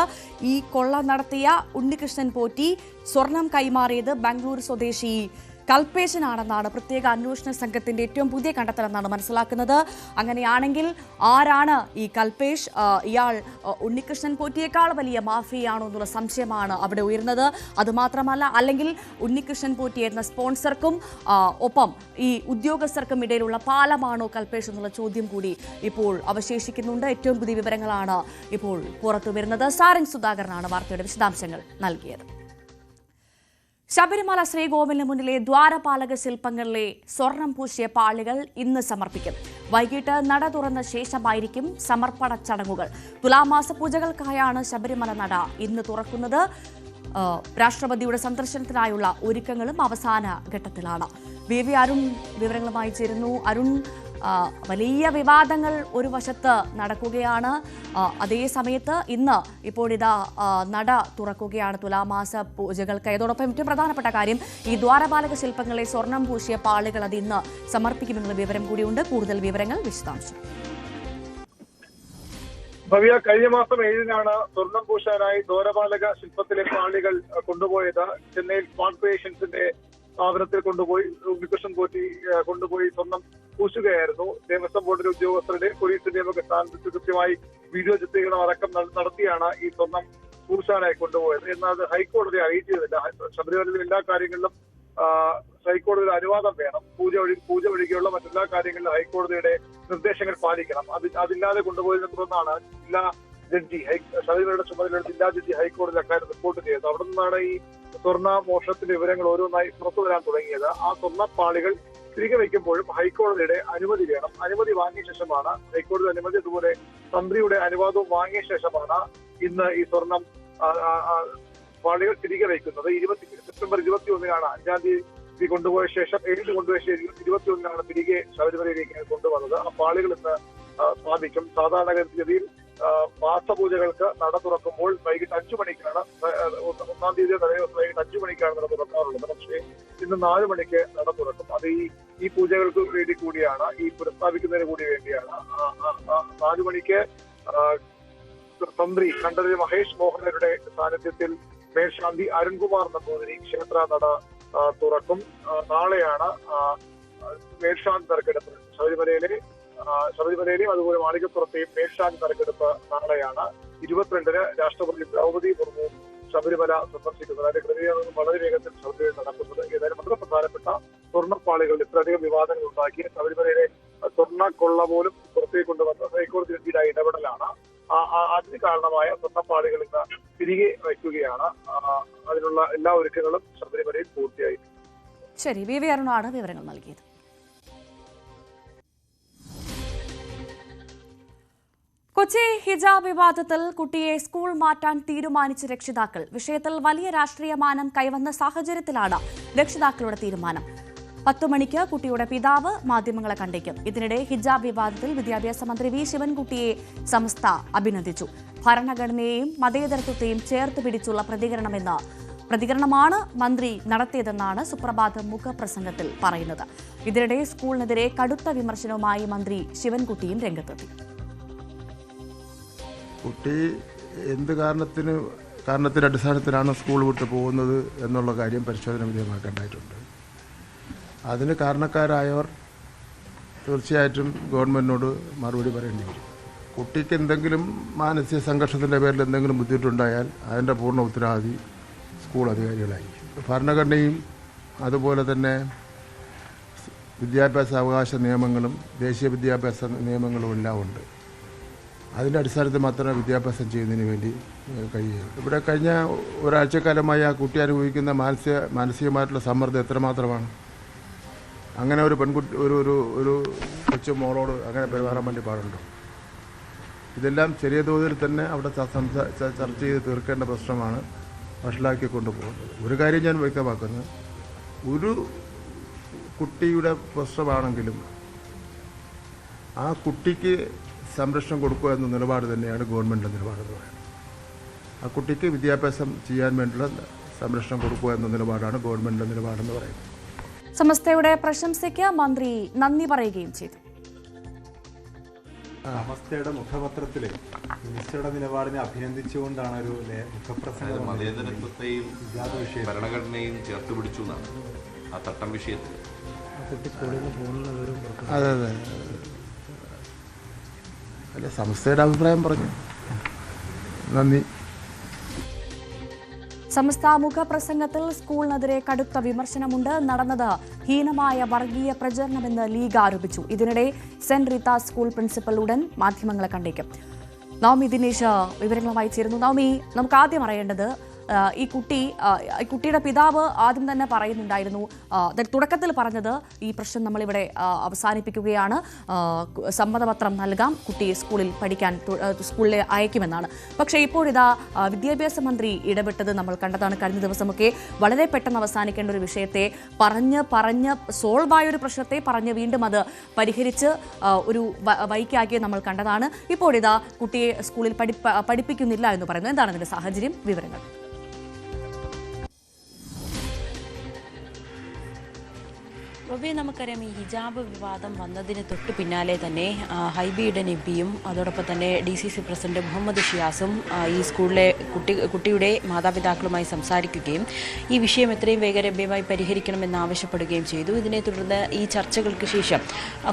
ഈ കൊള്ള നടത്തിയ ഉണ്ണികൃഷ്ണൻ പോറ്റി സ്വർണം കൈമാറിയത് ബാംഗ്ലൂർ സ്വദേശി കൽപേശനാണെന്നാണ് പ്രത്യേക അന്വേഷണ സംഘത്തിന്റെ ഏറ്റവും പുതിയ കണ്ടെത്തലെന്നാണ് മനസ്സിലാക്കുന്നത്. അങ്ങനെയാണെങ്കിൽ ആരാണ് ഈ കൽപേഷ്? ഇയാൾ ഉണ്ണികൃഷ്ണൻ പോറ്റിയേക്കാൾ വലിയ മാഫിയയാണോ എന്നുള്ള സംശയമാണ് അവിടെ ഉയർന്നത്. അതുമാത്രമല്ല, അല്ലെങ്കിൽ ഉണ്ണികൃഷ്ണൻ പോറ്റി എന്ന സ്പോൺസർക്കും ഒപ്പം ഈ ഉദ്യോഗസ്ഥർക്കും ഇടയിലുള്ള പാലമാണോ കൽപേഷ് എന്നുള്ള ചോദ്യം കൂടി ഇപ്പോൾ അവശേഷിക്കുന്നുണ്ട്. ഏറ്റവും പുതിയ വിവരങ്ങളാണ് ഇപ്പോൾ പുറത്തു വരുന്നത്. സാരംഗ് സുധാകരനാണ് വാർത്തയുടെ വിശദാംശങ്ങൾ നൽകിയത്. ശബരിമല ശ്രീകോവിലിന് മുന്നിലെ ദ്വാരപാലക ശില്പങ്ങളിലെ സ്വർണം പൂശിയ പാളികൾ ഇന്ന് സമർപ്പിക്കും. വൈകിട്ട് നട തുറന്ന ശേഷമായിരിക്കും സമർപ്പണ ചടങ്ങുകൾ. തുലാമാസ പൂജകൾക്കായാണ് ശബരിമല നട ഇന്ന് തുറക്കുന്നത്. രാഷ്ട്രപതിയുടെ സന്ദർശനത്തിനായുള്ള ഒരുക്കങ്ങളും അവസാന ഘട്ടത്തിലാണ്. വി അരുൺ വിവരങ്ങളുമായി ചേരുന്നു. അരുൺ, വലിയ വിവാദങ്ങൾ ഒരു വശത്ത് നടക്കുകയാണ്. അതേ സമയത്ത് ഇന്ന് ഇപ്പോഴിതാ നട തുറക്കുകയാണ് തുലാമാസ പൂജകൾക്ക്. അതോടൊപ്പം ഏറ്റവും പ്രധാനപ്പെട്ട കാര്യം, ഈ ദ്വാരപാലക ശില്പങ്ങളെ സ്വർണം പൂശിയ പാളികൾ അത് ഇന്ന് സമർപ്പിക്കുമെന്നുള്ള വിവരം കൂടിയുണ്ട്. കൂടുതൽ വിവരങ്ങൾ, വിശദാംശം. ഭവ്യ, കഴിഞ്ഞ മാസം 7-നാണ് സ്വർണം പൂശാനായി ദ്വാരപാലക ശില്പത്തിലെ പാളികൾ കൊണ്ടുപോയത്. ചെന്നൈയിൽ സ്മാർട്ട് ക്രിയേഷൻസിന്റെ സ്ഥാപനത്തിൽ കൊണ്ടുപോയി ഉണ്ണികൃഷ്ണൻ പോറ്റി കൊണ്ടുപോയി സ്വർണം പൂശുകയായിരുന്നു. ദേവസ്വം ബോർഡിലെ ഉദ്യോഗസ്ഥരുടെ പോലീസിന്റെയും ഒക്കെ സ്ഥാനത്ത് കൃത്യമായി വീഡിയോ ചിത്രീകരണം അടക്കം നടത്തിയാണ് ഈ സ്വർണം പൂശാനായി കൊണ്ടുപോയത്. എന്നാൽ അത് ഹൈക്കോടതിയെ അറിയിച്ചിരുന്നില്ല. ശബരിമലയിലെ എല്ലാ കാര്യങ്ങളിലും ഹൈക്കോടതിയുടെ അനുവാദം വേണം. പൂജ ഒഴികെയുള്ള മറ്റെല്ലാ കാര്യങ്ങളിലും ഹൈക്കോടതിയുടെ നിർദ്ദേശങ്ങൾ പാലിക്കണം. അതില്ലാതെ കൊണ്ടുപോയതിനെ തുടർന്നാണ് ജില്ലാ ജഡ്ജി ശബരിമലയുടെ ചുമതലയുള്ള ജില്ലാ ജഡ്ജി ഹൈക്കോടതി അക്കാര്യം റിപ്പോർട്ട് ചെയ്തത്. അവിടെ നിന്നാണ് ഈ സ്വർണ്ണ മോഷണത്തിന്റെ വിവരങ്ങൾ ഓരോന്നായി പുറത്തു വരാൻ തുടങ്ങിയത്. ആ സ്വർണ്ണപ്പാളികൾ തിരികെ വയ്ക്കുമ്പോഴും ഹൈക്കോടതിയുടെ അനുമതി വേണം. അനുമതി വാങ്ങിയ ശേഷമാണ്, ഹൈക്കോടതി അനുമതി അതുപോലെ തന്ത്രിയുടെ അനുവാദവും വാങ്ങിയ ശേഷമാണ് ഇന്ന് ഈ സ്വർണം പാളികൾ തിരികെ വയ്ക്കുന്നത്. സെപ്റ്റംബർ 21-നാണ് 5-ാം തീയതി കൊണ്ടുപോയ ശേഷം 7-ന് കൊണ്ടുപോയ ശേഷം 21-നാണ് തിരികെ ശബരിമലയിലേക്ക് കൊണ്ടുവന്നത്. ആ പാളികൾ ഇന്ന് സ്ഥാപിക്കും. സാധാരണഗതിയിൽ മാസപൂജകൾക്ക് നട തുറക്കുമ്പോൾ വൈകിട്ട് 5 മണിക്കാണ്, 1-ാം തീയതി തലേദിവസം വൈകിട്ട് 5 മണിക്കാണ് നട തുറക്കാറുള്ളത്. പക്ഷേ ഇന്ന് 4 മണിക്ക് നട തുറക്കും. അത് ഈ പൂജകൾക്ക് വേണ്ടി കൂടിയാണ്, ഈ പുനഃസ്ഥാപിക്കുന്നതിന് കൂടി വേണ്ടിയാണ്. 4 മണിക്ക് തന്ത്രി കണ്ഠരര് മഹേഷ് മോഹനരുടെ സാന്നിധ്യത്തിൽ മേൽശാന്തി അരുൺകുമാർ നമ്പൂതിരി ക്ഷേത്ര നട തുറക്കും. നാളെയാണ് മേൽശാന്തി നറുക്കെടുപ്പ്. ശബരിമലയിലെയും അതുപോലെ മാളികപ്പുറത്തെയും മേൽശാന്തി നറുക്കെടുപ്പ് നാളെയാണ്. 22-ന് രാഷ്ട്രപതി ദ്രൗപദി മുർമു ശബരിമല സന്ദർശിക്കുന്നത്. അതിന്റെ ക്രമീകരണം വളരെ വേഗത്തിൽ ശബരിമല നടക്കുന്നത്. ഏതായാലും വളരെ പ്രധാനപ്പെട്ട സ്വർണ്ണപ്പാളികൾ ഇത്രയധികം വിവാദങ്ങൾ ഉണ്ടാക്കി ശബരിമലയിലെ സ്വർണ്ണക്കൊള്ള പോലും പുറത്തേക്ക് കൊണ്ടുവന്ന ഹൈക്കോടതി വിധിയുടെ ഇടപെടലാണ്. അതിന് കാരണമായ സ്വർണ്ണപ്പാളികൾ ഇന്ന് തിരികെ വയ്ക്കുകയാണ്. അതിനുള്ള എല്ലാ ഒരുക്കങ്ങളും ശബരിമലയിൽ പൂർത്തിയായി. ശരി, വി അരുണാണ് വിവരങ്ങൾ നൽകിയത്. കൊച്ചി ഹിജാബ് വിവാദത്തിൽ കുട്ടിയെ സ്കൂൾ മാറ്റാൻ തീരുമാനിച്ച രക്ഷിതാക്കൾ. വിഷയത്തിൽ വലിയ രാഷ്ട്രീയ മാനം കൈവന്ന സാഹചര്യത്തിലാണ് രക്ഷിതാക്കളുടെ തീരുമാനം. 10 മണിക്ക് കുട്ടിയുടെ പിതാവ് മാധ്യമങ്ങളെ കണ്ടേക്കും. ഇതിനിടെ ഹിജാബ് വിവാദത്തിൽ വിദ്യാഭ്യാസ മന്ത്രി വി ശിവൻകുട്ടിയെ സമസ്ത അഭിനന്ദിച്ചു. ഭരണഘടനയെയും മതേതരത്വത്തെയും ചേർത്ത് പിടിച്ചുള്ള പ്രതികരണമാണ് മന്ത്രി നടത്തിയതെന്നാണ് സുപ്രഭാതം മുഖപ്രസംഗത്തിൽ പറയുന്നത്. ഇതിനിടെ സ്കൂളിനെതിരെ കടുത്ത വിമർശനവുമായി മന്ത്രി ശിവൻകുട്ടിയും രംഗത്തെത്തി. കുട്ടി എന്ത് കാരണത്തിന്റെ അടിസ്ഥാനത്തിലാണ് സ്കൂൾ വിട്ട് പോകുന്നത് എന്നുള്ള കാര്യം പരിശോധന വിധേയമാക്കേണ്ടതായിട്ടുണ്ട്. അതിന് കാരണക്കാരായവർ തീർച്ചയായിട്ടും ഗവൺമെന്റിനോട് മറുപടി പറയേണ്ടി വരും. കുട്ടിക്ക് എന്തെങ്കിലും മാനസിക സംഘർഷത്തിൻ്റെ പേരിൽ എന്തെങ്കിലും ബുദ്ധിമുട്ടുണ്ടായാൽ അതിൻ്റെ പൂർണ്ണ ഉത്തരവാദി സ്കൂൾ അധികാരികളായിരിക്കും. ഭരണഘടനയും അതുപോലെ തന്നെ വിദ്യാഭ്യാസ അവകാശ നിയമങ്ങളും ദേശീയ വിദ്യാഭ്യാസ നിയമങ്ങളും എല്ലാം ഉണ്ട്. അതിൻ്റെ അടിസ്ഥാനത്തിൽ മാത്രമേ വിദ്യാഭ്യാസം ചെയ്യുന്നതിന് വേണ്ടി കഴിയുക. ഇവിടെ കഴിഞ്ഞ ഒരാഴ്ചക്കാലമായി ആ കുട്ടി അനുഭവിക്കുന്ന മാനസികമായിട്ടുള്ള സമ്മർദ്ദം എത്രമാത്രമാണ്. അങ്ങനെ ഒരു പെൺകുട്ടി ഒരു കൊച്ചു മോളോട് അങ്ങനെ പെരുമാറാൻ വേണ്ടി പാടുണ്ടോ? ഇതെല്ലാം ചെറിയ തോതിൽ തന്നെ അവിടെ ചർച്ച ചെയ്ത് തീർക്കേണ്ട പ്രശ്നമാണ് വഷളാക്കി കൊണ്ടുപോകുന്നത്. ഒരു കാര്യം ഞാൻ വ്യക്തമാക്കുന്നത്, ഒരു കുട്ടിയുടെ പ്രശ്നമാണെങ്കിലും ആ കുട്ടിക്ക് സംരക്ഷണം കൊടുക്കുക എന്ന നിലപാട് തന്നെയാണ് ഗവൺമെൻറ്റിൻ്റെ നിലപാടെന്ന് പറയുന്നത്. ആ കുട്ടിക്ക് വിദ്യാഭ്യാസം ചെയ്യാൻ വേണ്ടിയുള്ള സംരക്ഷണം കൊടുക്കുക എന്ന നിലപാടാണ് ഗവൺമെൻറ്റിൻ്റെ നിലപാടെന്ന് പറയുന്നത്. സമസ്തയുടെ പ്രശംസയ്ക്ക് മന്ത്രി നന്ദി പറയുകയും ചെയ്തു. സമസ്തയുടെ മുഖപത്രത്തിൽ മിനിസ്റ്ററുടെ നിലപാടിനെ അഭിനന്ദിച്ചുകൊണ്ടാണ് ഒരു മുഖപ്രസംഗം. മതേതരത്വത്തെയും ഭരണഘടനയും ചേർത്ത് പിടിച്ചു എന്നാണ് ആ തട്ടം വിഷയത്തിൽ. അതെ അതെ അല്ല, സമസ്തയുടെ അഭിപ്രായം പറഞ്ഞു. നന്ദി. സമസ്ത മുഖപ്രസംഗത്തിൽ സ്കൂളിനെതിരെ കടുത്ത വിമർശനമുണ്ട്. നടന്നത് ഹീനമായ വർഗീയ പ്രചരണമെന്ന് ലീഗ് ആരോപിച്ചു. ഇതിനിടെ സെന്റ് റീത്ത സ്കൂൾ പ്രിൻസിപ്പൽ ഉടൻ മാധ്യമങ്ങളെ കണ്ടേക്കും. നവമി ദിനേശ് വിവരങ്ങളുമായി ചേരുന്നു. നവമി, നമുക്ക് ആദ്യം അറിയേണ്ടത് ഈ കുട്ടിയുടെ പിതാവ് ആദ്യം തന്നെ പറയുന്നുണ്ടായിരുന്നു, തുടക്കത്തിൽ പറഞ്ഞത് ഈ പ്രശ്നം നമ്മളിവിടെ അവസാനിപ്പിക്കുകയാണ്, സമ്മതപത്രം നൽകാം, കുട്ടി സ്കൂളിൽ അയക്കുമെന്നാണ്. പക്ഷേ ഇപ്പോഴിതാ വിദ്യാഭ്യാസ മന്ത്രി ഇടപെട്ടത് നമ്മൾ കണ്ടതാണ്. കഴിഞ്ഞ ദിവസമൊക്കെ വളരെ പെട്ടെന്ന് അവസാനിക്കേണ്ട ഒരു വിഷയത്തെ പറഞ്ഞ് സോൾവ് ആയ ഒരു പ്രശ്നത്തെ പറഞ്ഞ് വീണ്ടും അത് പരിഹരിച്ച് ഒരു വൈക്കാക്കി നമ്മൾ കണ്ടതാണ്. ഇപ്പോഴിതാ കുട്ടിയെ സ്കൂളിൽ പഠിപ്പിക്കുന്നില്ല എന്ന് പറയുന്നു. എന്താണ് അതിന്റെ സാഹചര്യം? വിവരങ്ങൾ. നമുക്കറിയാം, ഈ ഹിജാബ് വിവാദം വന്നതിന് തൊട്ട് പിന്നാലെ തന്നെ ഹൈബിയുടെ നബിയും അതോടൊപ്പം തന്നെ DCC പ്രസിഡന്റ് മുഹമ്മദ് ഷിയാസും ഈ സ്കൂളിലെ കുട്ടിയുടെ മാതാപിതാക്കളുമായി സംസാരിക്കുകയും ഈ വിഷയം എത്രയും വേഗരമ്യമായി പരിഹരിക്കണമെന്ന് ആവശ്യപ്പെടുകയും ചെയ്തു. ഇതിനെ തുടർന്ന് ഈ ചർച്ചകൾക്ക് ശേഷം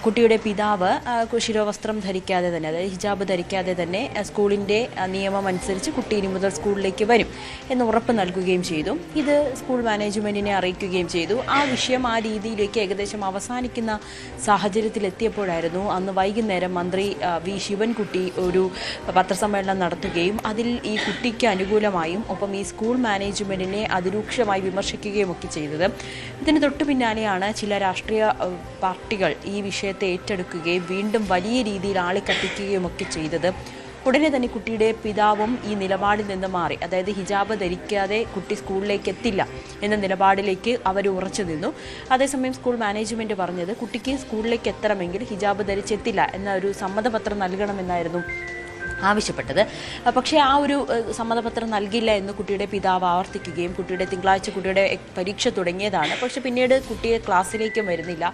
കുട്ടിയുടെ പിതാവ് ശിരോവസ്ത്രം ധരിക്കാതെ തന്നെ, അതായത് ഹിജാബ് ധരിക്കാതെ തന്നെ സ്കൂളിൻ്റെ നിയമം അനുസരിച്ച് കുട്ടി ഇനി മുതൽ സ്കൂളിലേക്ക് വരും എന്ന് ഉറപ്പ് നൽകുകയും ചെയ്തു. ഇത് സ്കൂൾ മാനേജ്മെന്റിനെ അറിയിക്കുകയും ചെയ്തു. ആ വിഷയം ആ രീതിയിലേക്ക് ഏകദേശം അവസാനിക്കുന്ന സാഹചര്യത്തിലെത്തിയപ്പോഴായിരുന്നു അന്ന് വൈകുന്നേരം മന്ത്രി വി ശിവൻകുട്ടി ഒരു പത്രസമ്മേളനം നടത്തുകയും അതിൽ ഈ കുട്ടിക്ക് അനുകൂലമായും ഒപ്പം ഈ സ്കൂൾ മാനേജ്മെന്റിനെ അതിരൂക്ഷമായി വിമർശിക്കുകയും ഒക്കെ ചെയ്തത്. ഇതിന് തൊട്ടു പിന്നാലെയാണ് ചില രാഷ്ട്രീയ പാർട്ടികൾ ഈ വിഷയത്തെ ഏറ്റെടുക്കുകയും വീണ്ടും വലിയ രീതിയിൽ ആളിക്കത്തിക്കുകയും ഒക്കെ ചെയ്തത്. ഉടനെ തന്നെ കുട്ടിയുടെ പിതാവും ഈ നിലപാടിൽ നിന്ന് മാറി. അതായത് ഹിജാബ് ധരിക്കാതെ കുട്ടി സ്കൂളിലേക്ക് എത്തില്ല എന്ന നിലപാടിലേക്ക് അവർ ഉറച്ചു നിന്നു. അതേസമയം സ്കൂൾ മാനേജ്മെന്റ് പറഞ്ഞത് കുട്ടിക്ക് സ്കൂളിലേക്ക് എത്തണമെങ്കിൽ ഹിജാബ് ധരിച്ചെത്തില്ല എന്ന ഒരു സമ്മതപത്രം നൽകണമെന്നായിരുന്നു ആവശ്യപ്പെട്ടത്. പക്ഷേ ആ ഒരു സമ്മതപത്രം നൽകില്ല എന്ന് കുട്ടിയുടെ പിതാവ് ആവർത്തിക്കുകയും കുട്ടിയുടെ തിങ്കളാഴ്ച കുട്ടിയുടെ പരീക്ഷ തുടങ്ങിയതാണ്. പക്ഷെ പിന്നീട് കുട്ടിയെ ക്ലാസ്സിലേക്കും വരുന്നില്ല.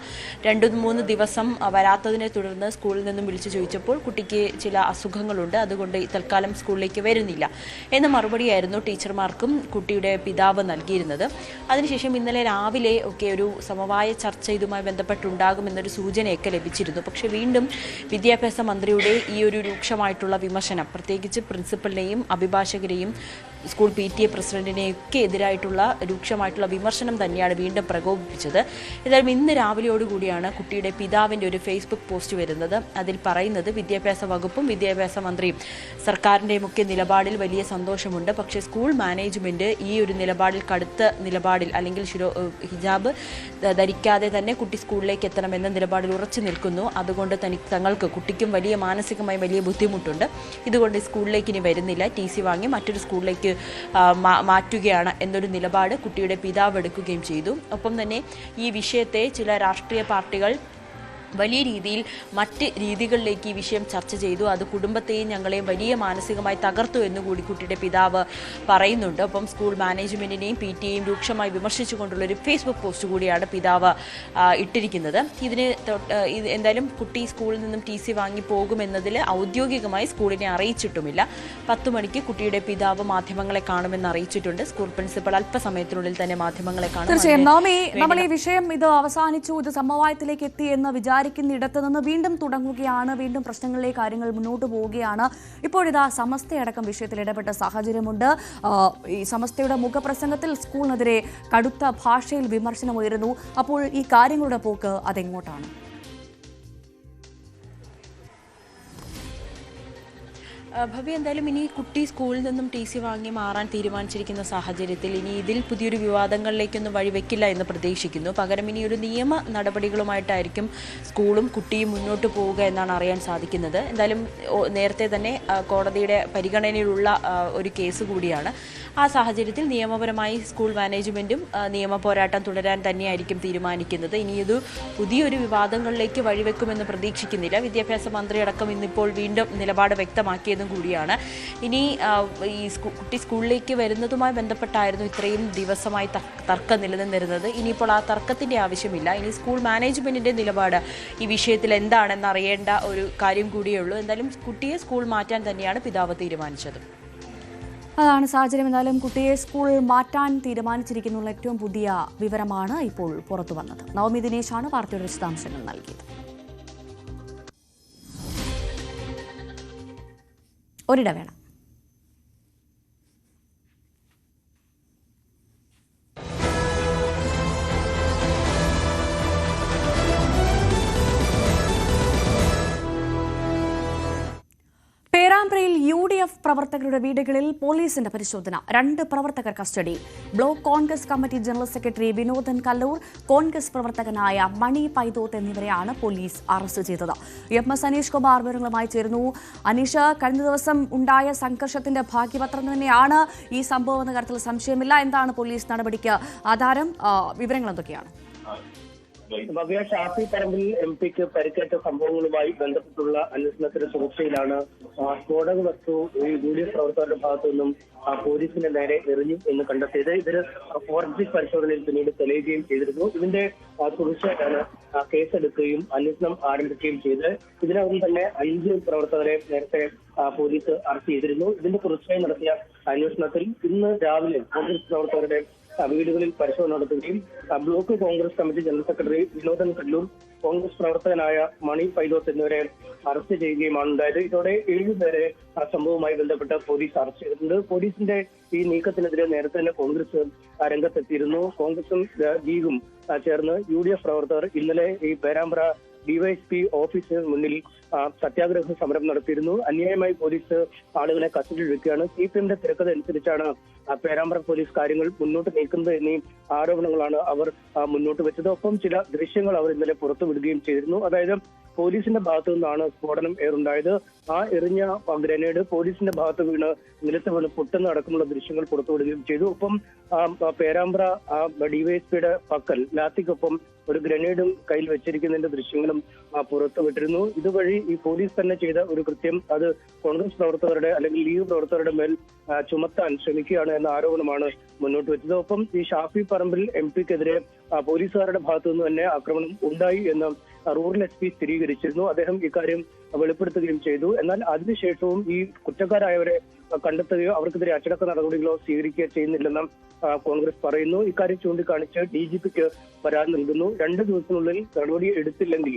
2-3 ദിവസം വരാത്തതിനെ തുടർന്ന് സ്കൂളിൽ നിന്നും വിളിച്ചു ചോദിച്ചപ്പോൾ കുട്ടിക്ക് ചില അസുഖങ്ങളുണ്ട്, അതുകൊണ്ട് തൽക്കാലം സ്കൂളിലേക്ക് വരുന്നില്ല എന്ന മറുപടിയായിരുന്നു ടീച്ചർമാർക്കും കുട്ടിയുടെ പിതാവ് നൽകിയിരുന്നത്. അതിനുശേഷം ഇന്നലെ രാവിലെ ഒക്കെ ഒരു സമവായ ചർച്ച ഇതുമായി ബന്ധപ്പെട്ടുണ്ടാകുമെന്നൊരു സൂചനയൊക്കെ ലഭിച്ചിരുന്നു. പക്ഷേ വീണ്ടും വിദ്യാഭ്യാസ മന്ത്രിയുടെ ഈ ഒരു രൂക്ഷമായിട്ടുള്ള വിമർശനം, പ്രത്യേകിച്ച് പ്രിൻസിപ്പലിനെയും അഭിഭാഷകരെയും സ്കൂൾ PTA പ്രസിഡന്റിനെയൊക്കെ എതിരായിട്ടുള്ള രൂക്ഷമായിട്ടുള്ള വിമർശനം തന്നെയാണ് വീണ്ടും പ്രകോപിപ്പിച്ചത്. ഏതായാലും ഇന്ന് രാവിലെയോടുകൂടിയാണ് കുട്ടിയുടെ പിതാവിൻ്റെ ഒരു ഫേസ്ബുക്ക് പോസ്റ്റ് വരുന്നത്. അതിൽ പറയുന്നത് വിദ്യാഭ്യാസ വകുപ്പും വിദ്യാഭ്യാസ മന്ത്രിയും സർക്കാരിൻ്റെയും ഒക്കെ നിലപാടിൽ വലിയ സന്തോഷമുണ്ട്. പക്ഷേ സ്കൂൾ മാനേജ്മെന്റ് ഈ ഒരു നിലപാടിൽ കടുത്ത നിലപാടിൽ അല്ലെങ്കിൽ ഹിജാബ് ധരിക്കാതെ തന്നെ കുട്ടി സ്കൂളിലേക്ക് എത്തണമെന്ന നിലപാടിൽ ഉറച്ചു നിൽക്കുന്നു. അതുകൊണ്ട് തങ്ങൾക്ക് കുട്ടിക്കും വലിയ മാനസികമായി വലിയ ബുദ്ധിമുട്ടുണ്ട്. ഇതുകൊണ്ട് സ്കൂളിലേക്ക് ഇനി വരുന്നില്ല, TC വാങ്ങി മറ്റൊരു സ്കൂളിലേക്ക് മാറ്റുകയാണ് എന്നൊരു നിലപാട് കുട്ടിയുടെ പിതാവ് എടുക്കുകയും ചെയ്തു. ഒപ്പം തന്നെ ഈ വിഷയത്തെ ചില രാഷ്ട്രീയ പാർട്ടികൾ വലിയ രീതിയിൽ മറ്റ് രീതികളിലേക്ക് ഈ വിഷയം ചർച്ച ചെയ്തു. അത് കുടുംബത്തെയും ഞങ്ങളെയും വലിയ മാനസികമായി തകർത്തു എന്നുകൂടി കുട്ടിയുടെ പിതാവ് പറയുന്നുണ്ട്. ഒപ്പം സ്കൂൾ മാനേജ്മെന്റിനെയും PTA-യും രൂക്ഷമായി വിമർശിച്ചുകൊണ്ടുള്ളൊരു ഫേസ്ബുക്ക് പോസ്റ്റ് കൂടിയാണ് പിതാവ് ഇട്ടിരിക്കുന്നത്. ഇതിന് എന്തായാലും കുട്ടി സ്കൂളിൽ നിന്നും TC വാങ്ങി പോകുമെന്നതിൽ ഔദ്യോഗികമായി സ്കൂളിനെ അറിയിച്ചിട്ടുമില്ല. 10 മണിക്ക് കുട്ടിയുടെ പിതാവ് മാധ്യമങ്ങളെ കാണുമെന്ന് അറിയിച്ചിട്ടുണ്ട്. സ്കൂൾ പ്രിൻസിപ്പൽ അല്പസമയത്തിനുള്ളിൽ തന്നെ മാധ്യമങ്ങളെ കാണും. തീർച്ചയായും നമ്മൾ ഈ വിഷയം ഇത് അവസാനിച്ചു, ഇത് സമവായത്തിലേക്ക് എത്തി എന്ന് വിചാരിക്കുന്നിടത്ത് നിന്ന് വീണ്ടും തുടങ്ങുകയാണ്, വീണ്ടും പ്രശ്നങ്ങളിലേക്ക് കാര്യങ്ങൾ മുന്നോട്ട് പോവുകയാണ്. ഇപ്പോഴിതാ സമസ്തയടക്കം വിഷയത്തിൽ ഇടപെട്ട സാഹചര്യമുണ്ട്. ഈ സമസ്തയുടെ മുഖപ്രസംഗത്തിൽ സ്കൂളിനെതിരെ കടുത്ത ഭാഷയിൽ വിമർശനമുയരുന്നു. അപ്പോൾ ഈ കാര്യങ്ങളുടെ പോക്ക് അതെങ്ങോട്ടാണ്? ഭവ്യ, എന്തായാലും ഇനി കുട്ടി സ്കൂളിൽ നിന്നും TC വാങ്ങി മാറാൻ തീരുമാനിച്ചിരിക്കുന്ന സാഹചര്യത്തിൽ ഇനി ഇതിൽ പുതിയൊരു വിവാദങ്ങളിലേക്കൊന്നും വഴിവെക്കില്ല എന്ന് പ്രതീക്ഷിക്കുന്നു. പകരം ഇനി ഒരു നിയമ നടപടികളുമായിട്ടായിരിക്കും സ്കൂളും കുട്ടിയും മുന്നോട്ട് പോവുക എന്നാണ് അറിയാൻ സാധിക്കുന്നത്. എന്തായാലും നേരത്തെ തന്നെ കോടതിയുടെ പരിഗണനയിലുള്ള ഒരു കേസ് കൂടിയാണ്. ആ സാഹചര്യത്തിൽ നിയമപരമായി സ്കൂൾ മാനേജ്മെന്റും നിയമ പോരാട്ടം തുടരാൻ തന്നെയായിരിക്കും തീരുമാനിക്കുന്നത്. ഇനി ഇത് പുതിയൊരു വിവാദങ്ങളിലേക്ക് വഴിവെക്കുമെന്ന് പ്രതീക്ഷിക്കുന്നില്ല. വിദ്യാഭ്യാസ മന്ത്രി അടക്കം ഇന്നിപ്പോൾ വീണ്ടും നിലപാട് വ്യക്തമാക്കിയതും കൂടിയാണ്. ഇനി ഈ കുട്ടി സ്കൂളിലേക്ക് വരുന്നതുമായി ബന്ധപ്പെട്ടായിരുന്നു ഇത്രയും ദിവസമായി തർക്കം നിലനിന്നിരുന്നത്. ഇനിയിപ്പോൾ ആ തർക്കത്തിന്റെ ആവശ്യമില്ല. ഇനി സ്കൂൾ മാനേജ്മെന്റിന്റെ നിലപാട് ഈ വിഷയത്തിൽ എന്താണെന്ന് അറിയേണ്ട ഒരു കാര്യം കൂടിയേ ഉള്ളൂ. എന്തായാലും കുട്ടിയെ സ്കൂൾ മാറ്റാൻ തന്നെയാണ് പിതാവ് തീരുമാനിച്ചത്. അതാണ് സാഹചര്യം. എന്നാലും കുട്ടിയെ സ്കൂൾ മാറ്റാൻ തീരുമാനിച്ചിരിക്കുന്നുള്ള ഏറ്റവും പുതിയ വിവരമാണ് ഇപ്പോൾ പുറത്തു വന്നത്. നവമി ദിനേശാണ് വാർത്തയുടെ വിശദാംശങ്ങൾ നൽകിയത്. ഒരിടവേള. പേരാമ്പ്രയിൽ UDF പ്രവർത്തകരുടെ വീടുകളിൽ പോലീസിന്റെ പരിശോധന. 2 പ്രവർത്തകർ കസ്റ്റഡിയിൽ. Block Congress committee general secretary Vinodan Kallur, Congress പ്രവർത്തകനായ മണി പൈതോത്ത് എന്നിവരെയാണ് പോലീസ് അറസ്റ്റ് ചെയ്തത്. MS അനീഷ് കുമാർ വിവരങ്ങളുമായി ചേരുന്നു. അനീഷ്, കഴിഞ്ഞ ദിവസം ഉണ്ടായ സംഘർഷത്തിന്റെ ഭാഗ്യപത്രം തന്നെയാണ് ഈ സംഭവം എന്ന കാര്യത്തിൽ സംശയമില്ല. എന്താണ് പോലീസ് നടപടിക്ക് ആധാരം? വിവരങ്ങൾ എന്തൊക്കെയാണ്? ഭവ്യ, ഷാഫി പറമ്പിൽ MP-ക്ക് പരിക്കേറ്റ സംഭവങ്ങളുമായി ബന്ധപ്പെട്ടുള്ള അന്വേഷണത്തിന്റെ തുടർച്ചയിലാണ് സ്ഫോടക വസ്തു UDF പ്രവർത്തകരുടെ ഭാഗത്തു നിന്നും പോലീസിന്റെ നേരെ എറിഞ്ഞു എന്ന് കണ്ടെത്തിയത്. ഇതിന് ഫോറൻസിക് പരിശോധനയിൽ പിന്നീട് തെളിയുകയും ചെയ്തിരുന്നു. ഇതിന്റെ തുടർച്ചയായാണ് കേസെടുക്കുകയും അന്വേഷണം ആരംഭിക്കുകയും ചെയ്ത് ഇതിനകം തന്നെ 5 പ്രവർത്തകരെ നേരത്തെ പോലീസ് അറസ്റ്റ് ചെയ്തിരുന്നു. ഇതിന്റെ തുടർച്ചയായി നടത്തിയ അന്വേഷണത്തിൽ ഇന്ന് രാവിലെ കോൺഗ്രസ് പ്രവർത്തകരുടെ വീടുകളിൽ പരിശോധന നടത്തുകയും block Congress committee general secretary Vinodan Kallur, Congress പ്രവർത്തകനായ മണി പൈതോത്ത് എന്നിവരെ അറസ്റ്റ് ചെയ്യുകയുമാണ് ഉണ്ടായത്. ഇതോടെ 7 പേരെ സംഭവവുമായി ബന്ധപ്പെട്ട് പോലീസ് അറസ്റ്റ് ചെയ്തിട്ടുണ്ട്. പോലീസിന്റെ ഈ നീക്കത്തിനെതിരെ നേരത്തെ തന്നെ കോൺഗ്രസ് രംഗത്തെത്തിയിരുന്നു. കോൺഗ്രസും ലീഗും ചേർന്ന് UDF പ്രവർത്തകർ ഇന്നലെ ഈ പേരാമ്പ്ര DYSP ഓഫീസിന് മുന്നിൽ സത്യാഗ്രഹ സമരം നടത്തിയിരുന്നു. അന്യായമായി പോലീസ് ആളുകളെ കസ്റ്റഡിയിൽ വെക്കുകയാണ്. CPM-ന്റെ തിരക്കഥ അനുസരിച്ചാണ് പേരാമ്പ്ര പോലീസ് കാര്യങ്ങൾ മുന്നോട്ട് നീക്കുന്നത് എന്നീ ആരോപണങ്ങളാണ് അവർ മുന്നോട്ട് വെച്ചത്. ഒപ്പം ചില ദൃശ്യങ്ങൾ അവർ ഇന്നലെ പുറത്തുവിടുകയും ചെയ്തിരുന്നു. അതായത് പോലീസിന്റെ ഭാഗത്തു നിന്നാണ് സ്ഫോടനം ഏറുണ്ടായത്. ആ എറിഞ്ഞ ഗ്രനേഡ് പോലീസിന്റെ ഭാഗത്ത് വീണ് നിലത്ത് വീണ് പൊട്ടുന്ന അടക്കമുള്ള ദൃശ്യങ്ങൾ പുറത്തുവിടുകയും ചെയ്തു. ഒപ്പം പേരാമ്പ്ര ഡിവൈഎസ്പിയുടെ പക്കൽ ലാത്തിക്കൊപ്പം ഒരു ഗ്രനേഡും കയ്യിൽ വെച്ചിരിക്കുന്നതിന്റെ ദൃശ്യങ്ങളും പുറത്തുവിട്ടിരുന്നു. ഇതുവഴി ഈ പോലീസ് തന്നെ ചെയ്ത ഒരു കൃത്യം അത് കോൺഗ്രസ് പ്രവർത്തകരുടെ അല്ലെങ്കിൽ ലീഗ് പ്രവർത്തകരുടെ മേൽ ചുമത്താൻ ശ്രമിക്കുകയാണ് എന്ന ആരോപണമാണ് മുന്നോട്ട് വെച്ചത്. ഒപ്പം ഈ ഷാഫി പറമ്പിൽ MP-ക്കെതിരെ പോലീസുകാരുടെ ഭാഗത്തു നിന്ന് തന്നെ ആക്രമണം ഉണ്ടായി എന്ന് റൂറൽ SP സ്ഥിരീകരിച്ചിരുന്നു. അദ്ദേഹം ഇക്കാര്യം വെളിപ്പെടുത്തുകയും ചെയ്തു. എന്നാൽ അതിനുശേഷവും ഈ കുറ്റക്കാരായവരെ കണ്ടെത്തുകയോ അവർക്കെതിരെ അച്ചടക്ക നടപടികളോ സ്വീകരിക്കുകയോ ചെയ്യുന്നില്ലെന്ന് കോൺഗ്രസ് പറയുന്നു. ഇക്കാര്യം ചൂണ്ടിക്കാണിച്ച് DGPക്ക് പരാതി നൽകുന്നു. 2 ദിവസത്തിനുള്ളിൽ നടപടി എടുത്തില്ലെങ്കിൽ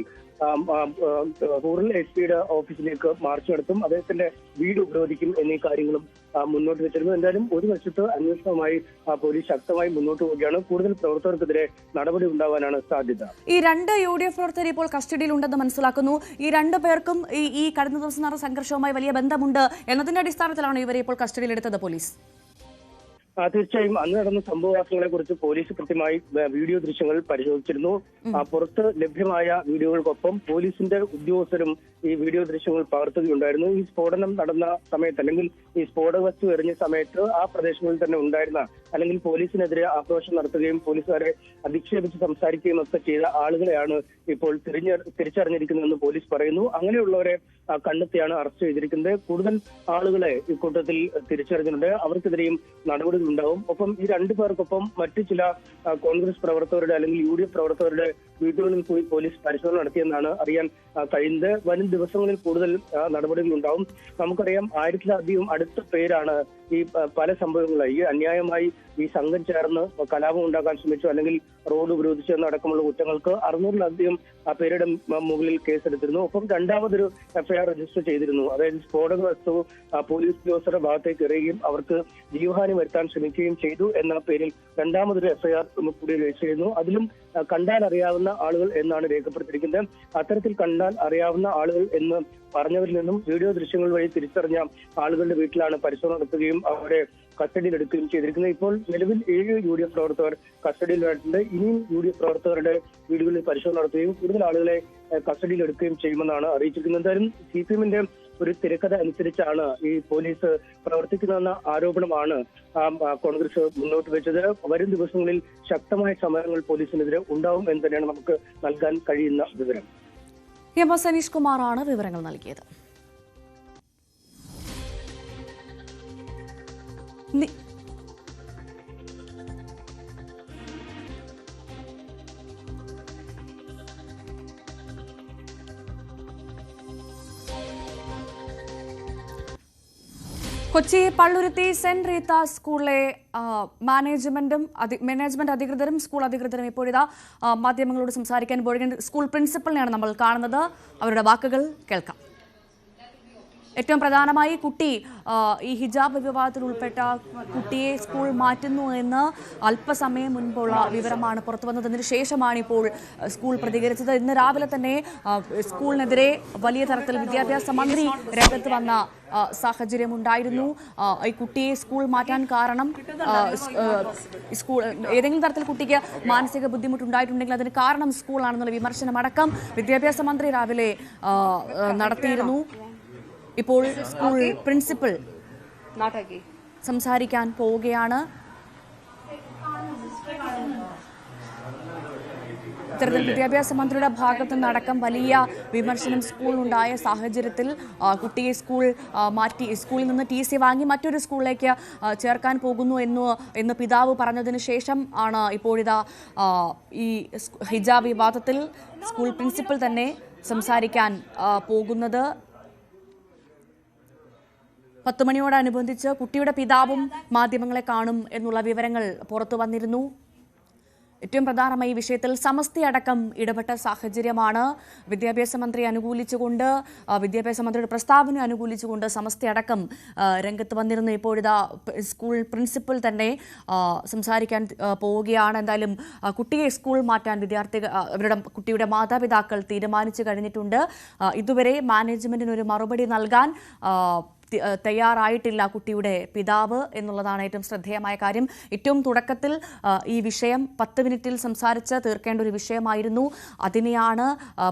റൂറൽ SP-യുടെ ഓഫീസിലേക്ക് മാർച്ച് നടത്തും, അദ്ദേഹത്തിന്റെ വീട് ഉപരോധിക്കും എന്നീ കാര്യങ്ങളും മുന്നോട്ട് വെച്ചിരുന്നു. എന്തായാലും ഒരു വശത്ത് അന്വേഷണവുമായി പോലീസ് ശക്തമായി മുന്നോട്ട് പോവുകയാണ്. കൂടുതൽ പ്രവർത്തകർക്കെതിരെ നടപടി ഉണ്ടാവാനാണ് സാധ്യത. ഈ 2 UDF പ്രവർത്തകർ ഇപ്പോൾ കസ്റ്റഡിയിലുണ്ടെന്ന് മനസ്സിലാക്കുന്നു. ഈ 2 പേർക്കും ഈ കഴിഞ്ഞ ദിവസം നടന്ന സംഘർഷവുമായി വലിയ ബന്ധമുണ്ട് എന്നതിന്റെ അടിസ്ഥാനത്തിലാണ് ഇവരെ ഇപ്പോൾ കസ്റ്റഡിയിലെടുത്തത് പോലീസ്. തീർച്ചയായും അന്ന് നടന്ന സംഭവവാസങ്ങളെ കുറിച്ച് പോലീസ് കൃത്യമായി വീഡിയോ ദൃശ്യങ്ങൾ പരിശോധിച്ചിരുന്നു. പുറത്ത് ലഭ്യമായ വീഡിയോകൾക്കൊപ്പം പോലീസിന്റെ ഉദ്യോഗസ്ഥരും ഈ വീഡിയോ ദൃശ്യങ്ങൾ പകർത്തുകയുണ്ടായിരുന്നു. ഈ സ്ഫോടനം നടന്ന സമയത്ത് അല്ലെങ്കിൽ ഈ സ്ഫോടക വസ്തു എറിഞ്ഞ സമയത്ത് ആ പ്രദേശങ്ങളിൽ തന്നെ ഉണ്ടായിരുന്ന അല്ലെങ്കിൽ പോലീസിനെതിരെ ആക്രോശം നടത്തുകയും പോലീസുകാരെ അധിക്ഷേപിച്ച് സംസാരിക്കുകയും ഒക്കെ ചെയ്ത ആളുകളെയാണ് ഇപ്പോൾ തിരിച്ചറിഞ്ഞിരിക്കുന്നതെന്ന് പോലീസ് പറയുന്നു. അങ്ങനെയുള്ളവരെ കണ്ടെത്തിയാണ് അറസ്റ്റ് ചെയ്തിരിക്കുന്നത്. കൂടുതൽ ആളുകളെ ഇക്കൂട്ടത്തിൽ തിരിച്ചറിഞ്ഞിട്ടുണ്ട്. അവർക്കെതിരെയും നടപടികൾ ഉണ്ടാവും. ഒപ്പം ഈ 2 പേർക്കൊപ്പം മറ്റു ചില കോൺഗ്രസ് പ്രവർത്തകരുടെ അല്ലെങ്കിൽ UDF പ്രവർത്തകരുടെ വീടുകളിൽ പോയി പോലീസ് പരിശോധന നടത്തിയെന്നാണ് അറിയാൻ കഴിയുന്നത്. വരും ദിവസങ്ങളിൽ കൂടുതൽ നടപടികൾ ഉണ്ടാവും. നമുക്കറിയാം 1000-ലധികം അടുത്ത പേരാണ് ഈ പല സംഭവങ്ങളായി അന്യായമായി ഈ സംഘം ചേർന്ന് കലാപം ഉണ്ടാക്കാൻ ശ്രമിച്ചു അല്ലെങ്കിൽ റോഡ് ഉപരോധിച്ചു എന്നടക്കമുള്ള കുറ്റങ്ങൾക്ക് 600-ലധികം പേരുടെ മുകളിൽ കേസെടുത്തിരുന്നു. ഒപ്പം രണ്ടാമതൊരു FIR രജിസ്റ്റർ ചെയ്തിരുന്നു. അതായത് സ്ഫോടക വസ്തു പോലീസ് ഉദ്യോഗസ്ഥരുടെ ഭാഗത്തേക്ക് എറിയുകയും അവർക്ക് ജീവഹാനി വരുത്താൻ ശ്രമിക്കുകയും ചെയ്തു എന്ന പേരിൽ രണ്ടാമതൊരു FIR കൂടി രജിസ്റ്റർ ചെയ്യുന്നു. അതിലും കണ്ടാൽ അറിയാവുന്ന ആളുകൾ എന്നാണ് രേഖപ്പെടുത്തിയിരിക്കുന്നത്. അത്തരത്തിൽ കണ്ടാൽ അറിയാവുന്ന ആളുകൾ എന്ന് പറഞ്ഞവരിൽ നിന്നും വീഡിയോ ദൃശ്യങ്ങൾ വഴി തിരിച്ചറിഞ്ഞ ആളുകളുടെ വീട്ടിലാണ് പരിശോധന നടത്തുകയും അവരെ കസ്റ്റഡിയിലെടുക്കുകയും ചെയ്തിരിക്കുന്നത്. ഇപ്പോൾ നിലവിൽ 7 UDF പ്രവർത്തകർ കസ്റ്റഡിയിലായിട്ടുണ്ട്. ഇനിയും UDF പ്രവർത്തകരുടെ വീടുകളിൽ പരിശോധന നടത്തുകയും കൂടുതൽ ആളുകളെ കസ്റ്റഡിയിലെടുക്കുകയും ചെയ്യുമെന്നാണ് അറിയിച്ചിരിക്കുന്നത്. എന്തായാലും CPM-ന്റെ ഒരു തിരക്കഥ അനുസരിച്ചാണ് ഈ പോലീസ് പ്രവർത്തിക്കുന്നതെന്ന ആരോപണമാണ് കോൺഗ്രസ് മുന്നോട്ട് വെച്ചത്. വരും ദിവസങ്ങളിൽ ശക്തമായ സമരങ്ങൾ പോലീസിനെതിരെ ഉണ്ടാവും എന്ന് തന്നെയാണ് നമുക്ക് നൽകാൻ കഴിയുന്ന വിവരം. സനീഷ് കുമാറാണ് വിവരങ്ങൾ നൽകിയത്. കൊച്ചി പള്ളുരുത്തി സെന്റ് റീത്ത സ്കൂളിലെ മാനേജ്മെന്റ് അധികൃതരും സ്കൂൾ അധികൃതരും ഇപ്പോഴിതാ മാധ്യമങ്ങളോട് സംസാരിക്കാൻ പോവുകയാണ്. സ്കൂൾ പ്രിൻസിപ്പലിനെയാണ് നമ്മൾ കാണുന്നത്. അവരുടെ വാക്കുകൾ കേൾക്കാം. ഏറ്റവും പ്രധാനമായി കുട്ടി ഈ ഹിജാബ് വിവാദത്തിൽ ഉൾപ്പെട്ട കുട്ടിയെ സ്കൂൾ മാറ്റുന്നു എന്ന് അല്പസമയം മുൻപുള്ള വിവരമാണ് പുറത്തു വന്നത്. അതിന് ശേഷമാണ് ഇപ്പോൾ സ്കൂൾ പ്രതികരിച്ചത്. ഇന്ന് രാവിലെ തന്നെ സ്കൂളിനെതിരെ വലിയ തരത്തിൽ വിദ്യാഭ്യാസ മന്ത്രി രംഗത്ത് വന്ന സാഹചര്യമുണ്ടായിരുന്നു. ഈ കുട്ടിയെ സ്കൂൾ മാറ്റാൻ കാരണം സ്കൂൾ ഏതെങ്കിലും തരത്തിൽ കുട്ടിക്ക് മാനസിക ബുദ്ധിമുട്ടുണ്ടായിട്ടുണ്ടെങ്കിൽ അതിന് കാരണം സ്കൂളാണെന്നുള്ള വിമർശനമടക്കം വിദ്യാഭ്യാസ മന്ത്രി രാവിലെ നടത്തിയിരുന്നു. ഇപ്പോൾ സ്കൂൾ പ്രിൻസിപ്പൽ സംസാരിക്കാൻ പോവുകയാണ്. ഇത്തരത്തിൽ വിദ്യാഭ്യാസ മന്ത്രിയുടെ ഭാഗത്തു നിന്നടക്കം വലിയ വിമർശനം സ്കൂളിനുണ്ടായ സാഹചര്യത്തിൽ കുട്ടിയെ സ്കൂളിൽ നിന്ന് TC വാങ്ങി മറ്റൊരു സ്കൂളിലേക്ക് ചേർക്കാൻ പോകുന്നു എന്ന് പിതാവ് പറഞ്ഞതിന് ശേഷം ആണ് ഇപ്പോഴിതാ ഈ ഹിജാബ് വിവാദത്തിൽ സ്കൂൾ പ്രിൻസിപ്പൽ തന്നെ സംസാരിക്കാൻ പോകുന്നത്. 10 മണിയോടനുബന്ധിച്ച് കുട്ടിയുടെ പിതാവും മാധ്യമങ്ങളെ കാണും എന്നുള്ള വിവരങ്ങൾ പുറത്തു വന്നിരുന്നു. ഏറ്റവും പ്രധാനമായി ഈ വിഷയത്തിൽ സമസ്തയടക്കം ഇടപെട്ട സാഹചര്യമാണ്. വിദ്യാഭ്യാസ മന്ത്രിയുടെ പ്രസ്താവന അനുകൂലിച്ചുകൊണ്ട് സമസ്തയടക്കം രംഗത്ത് വന്നിരുന്നു. ഇപ്പോഴിതാ സ്കൂൾ പ്രിൻസിപ്പൽ തന്നെ സംസാരിക്കാൻ പോവുകയാണ്. എന്തായാലും കുട്ടിയെ സ്കൂൾ മാറ്റാൻ കുട്ടിയുടെ മാതാപിതാക്കൾ തീരുമാനിച്ചു കഴിഞ്ഞിട്ടുണ്ട്. ഇതുവരെ മാനേജ്മെന്റിന് ഒരു മറുപടി നൽകാൻ തയ്യാറായിട്ടില്ല കുട്ടിയുടെ പിതാവ് എന്നുള്ളതാണ് ഏറ്റവും ശ്രദ്ധേയമായ കാര്യം. ഏറ്റവും തുടക്കത്തിൽ ഈ വിഷയം 10 മിനിറ്റിൽ സംസാരിച്ച് തീർക്കേണ്ട ഒരു വിഷയമായിരുന്നു. അതിനെയാണ്